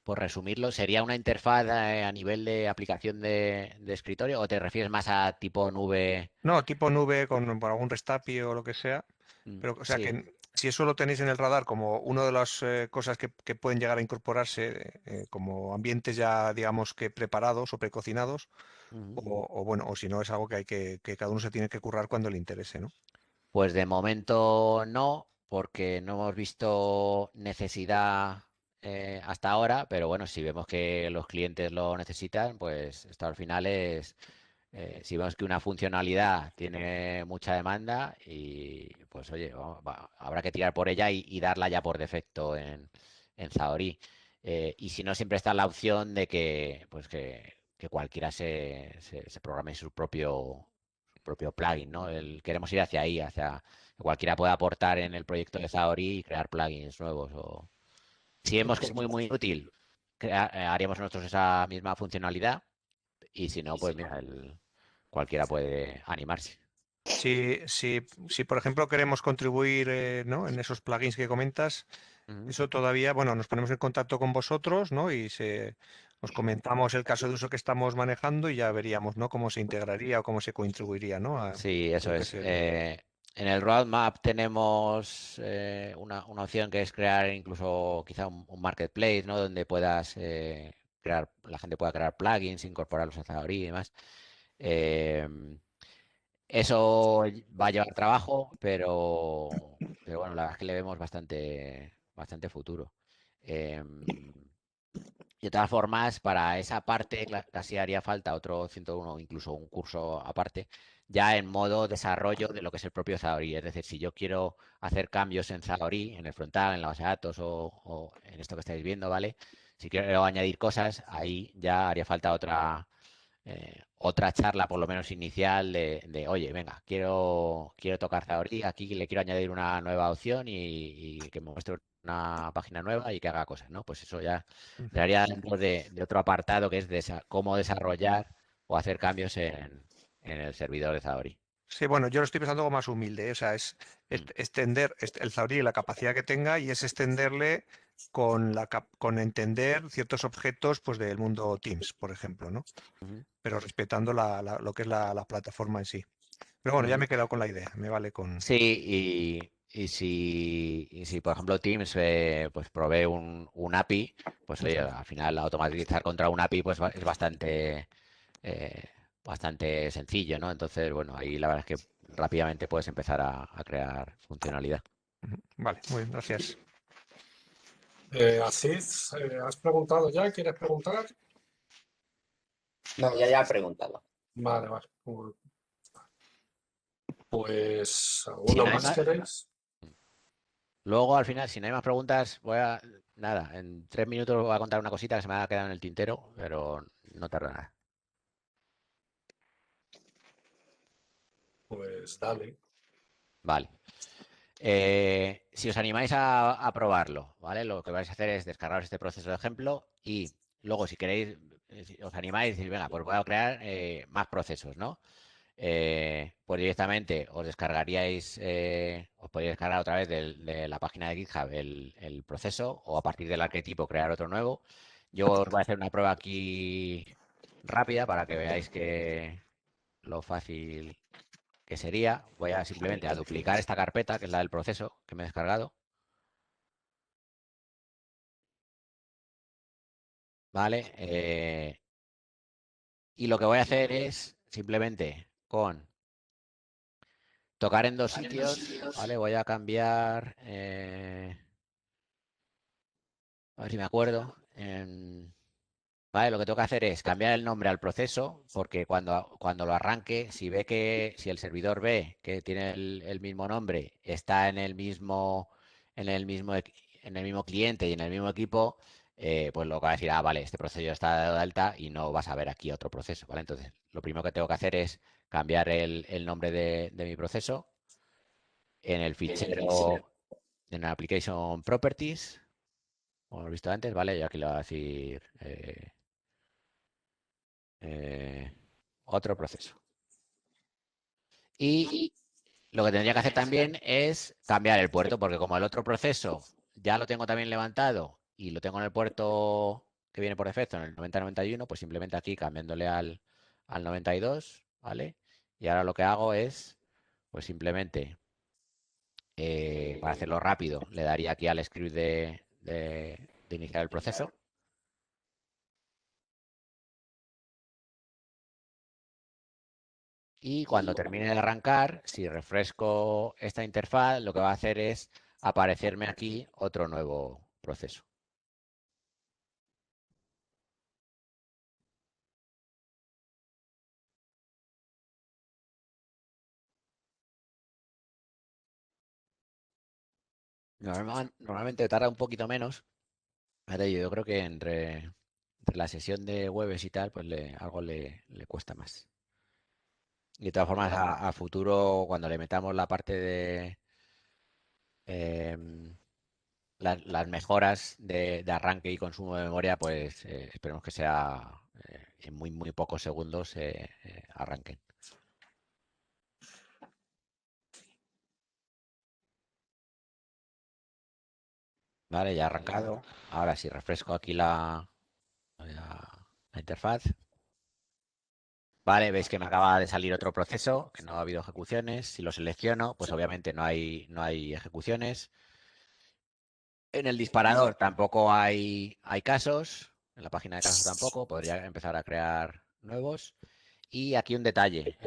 por resumirlo, ¿sería una interfaz a nivel de aplicación de escritorio o te refieres más a tipo nube? No, tipo nube con algún Restapio o lo que sea. Pero, o sea, Sí. que si eso lo tenéis en el radar como una de las cosas que pueden llegar a incorporarse como ambientes ya, digamos que preparados o precocinados, Ujú. o bueno, o si no es algo que hay que cada uno se tiene que currar cuando le interese, ¿no? Pues de momento no, porque no hemos visto necesidad hasta ahora, pero bueno, si vemos que los clientes lo necesitan, pues esto al final es, si vemos que una funcionalidad tiene mucha demanda y pues oye, habrá que tirar por ella y darla ya por defecto en Xamarin. Y si no, siempre está la opción de que, pues que cualquiera se programe su propio plugin, ¿no? Queremos ir hacia ahí, hacia que cualquiera pueda aportar en el proyecto de Xamarin y crear plugins nuevos. O si vemos que es muy útil, haríamos nosotros esa misma funcionalidad y si no, pues mira, cualquiera puede animarse. Si, por ejemplo, queremos contribuir, ¿no? En esos plugins que comentas, Ujú. eso todavía, bueno, nos ponemos en contacto con vosotros, ¿no? Os comentamos el caso de uso que estamos manejando y ya veríamos, ¿no? Cómo se integraría o cómo se contribuiría, ¿no? A Sí, eso lo que es es. el... En el roadmap tenemos una opción que es crear incluso quizá un marketplace, ¿no? Donde puedas crear, la gente pueda crear plugins, incorporarlos a Xamarin y demás. Eh, Eso va a llevar trabajo, pero bueno, la verdad es que le vemos bastante futuro. Em, y de todas formas, para esa parte casi haría falta otro 101, incluso un curso aparte, ya en modo desarrollo de lo que es el propio Xamarin. Es decir, si yo quiero hacer cambios en Xamarin, en el frontal, en la base de datos o en esto que estáis viendo, ¿vale? Si quiero añadir cosas, ahí ya haría falta otra charla, por lo menos inicial, oye, venga, quiero tocar Xamarin, aquí le quiero añadir una nueva opción y que me muestre una página nueva y que haga cosas, ¿no? Pues eso ya daría dentro de otro apartado que es cómo desarrollar o hacer cambios en el servidor de Xamarin. Sí, bueno, yo lo estoy pensando algo más humilde, ¿eh? O sea, es Mm. extender el Xamarin y la capacidad que tenga y es extenderle con entender ciertos objetos pues del mundo Teams, por ejemplo, ¿no? Ujú, Pero respetando lo que es la plataforma en sí. Pero bueno, ya ujú. me he quedado con la idea, me vale con... Sí, y si, por ejemplo, Teams pues provee un API, pues oye, al final automatizar contra un API pues es eh, bastante sencillo, ¿no? Entonces, bueno, ahí la verdad es que rápidamente puedes empezar a crear funcionalidad. Vale, muy bien, gracias. Aziz, ¿has preguntado ya? ¿Quieres preguntar? No, ya he preguntado. Vale, vale. Pues, Si ¿alguno no hay más más, queréis? luego al final, si no hay más preguntas, nada, en 3 minutos voy a contar una cosita que se me ha quedado en el tintero, pero no tarda nada. Pues dale. Vale. Si os animáis a probarlo, ¿vale? Lo que vais a hacer es descargaros este proceso de ejemplo y luego, si queréis, si os animáis, decir, venga, pues voy a crear más procesos, ¿no? Pues directamente os descargaríais, os podéis descargar otra vez de la página de GitHub el proceso o a partir del arquetipo crear otro nuevo. Yo os voy a hacer una prueba aquí rápida para que veáis que lo fácil que sería, voy a simplemente a duplicar esta carpeta, que es la del proceso que me he descargado, ¿vale? Y lo que voy a hacer es simplemente con tocar en dos sitios, ¿vale? Voy a cambiar, a ver si me acuerdo. Vale, lo que tengo que hacer es cambiar el nombre al proceso, porque cuando lo arranque, si el servidor ve que tiene el mismo nombre, está en el mismo, en el mismo cliente y en el mismo equipo, pues lo que va a decir, vale, este proceso ya está dado de alta y no vas a ver aquí otro proceso, ¿vale? Entonces, lo primero que tengo que hacer es cambiar el nombre de mi proceso en el fichero en Application Properties, como hemos visto antes, ¿vale? Yo aquí le voy a decir otro proceso. Y lo que tendría que hacer también es cambiar el puerto, porque como el otro proceso ya lo tengo también levantado y lo tengo en el puerto que viene por defecto, en el 9091, pues simplemente aquí cambiándole al 92, ¿vale? Y ahora lo que hago es, pues simplemente, para hacerlo rápido, le daría aquí al script de iniciar el proceso. Y cuando termine de arrancar, si refresco esta interfaz, lo que va a hacer es aparecerme aquí otro nuevo proceso. Normalmente tarda un poquito menos. Yo creo que entre la sesión de webs y tal, pues algo le cuesta más. Y de todas formas, a futuro, cuando le metamos la parte de em, las mejoras de arranque y consumo de memoria, pues esperemos que sea en muy pocos segundos arranquen. Vale, ya ha arrancado. Ahora si refresco aquí la interfaz. Vale, veis que me acaba de salir otro proceso, que no ha habido ejecuciones. Si lo selecciono, pues obviamente no hay ejecuciones. En el disparador tampoco hay casos. En la página de casos tampoco. Podría empezar a crear nuevos. Y aquí un detalle.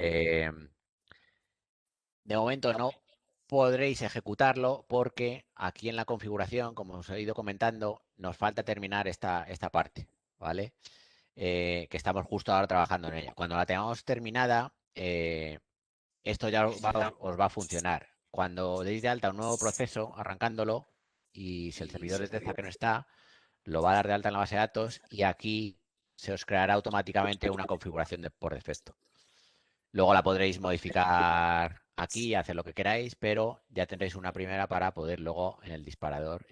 De momento no podréis ejecutarlo porque aquí en la configuración, como os he ido comentando, nos falta terminar esta parte, ¿vale? Que estamos justo ahora trabajando en ella. Cuando la tengamos terminada, esto ya os va a funcionar. Cuando deis de alta un nuevo proceso, arrancándolo, y si el servidor detecta que no está, lo va a dar de alta en la base de datos y aquí se os creará automáticamente una configuración por defecto. Luego la podréis modificar aquí y hacer lo que queráis, pero ya tendréis una primera para poder luego en el disparador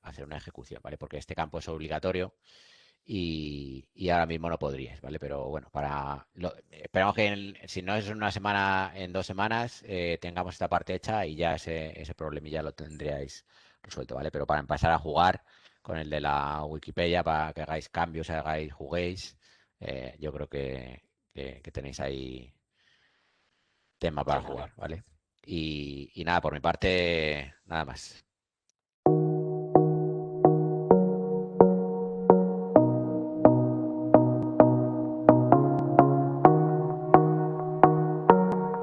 hacer una ejecución, ¿vale? Porque este campo es obligatorio y ahora mismo no podríais, ¿vale? Pero bueno, esperamos que si no es una semana, en 2 semanas tengamos esta parte hecha y ya ese problemilla lo tendríais resuelto, ¿vale? Pero para empezar a jugar con el de la Wikipedia, para que hagáis cambios, juguéis, yo creo que tenéis ahí tema para jugar, ¿vale? Y nada, por mi parte, nada más.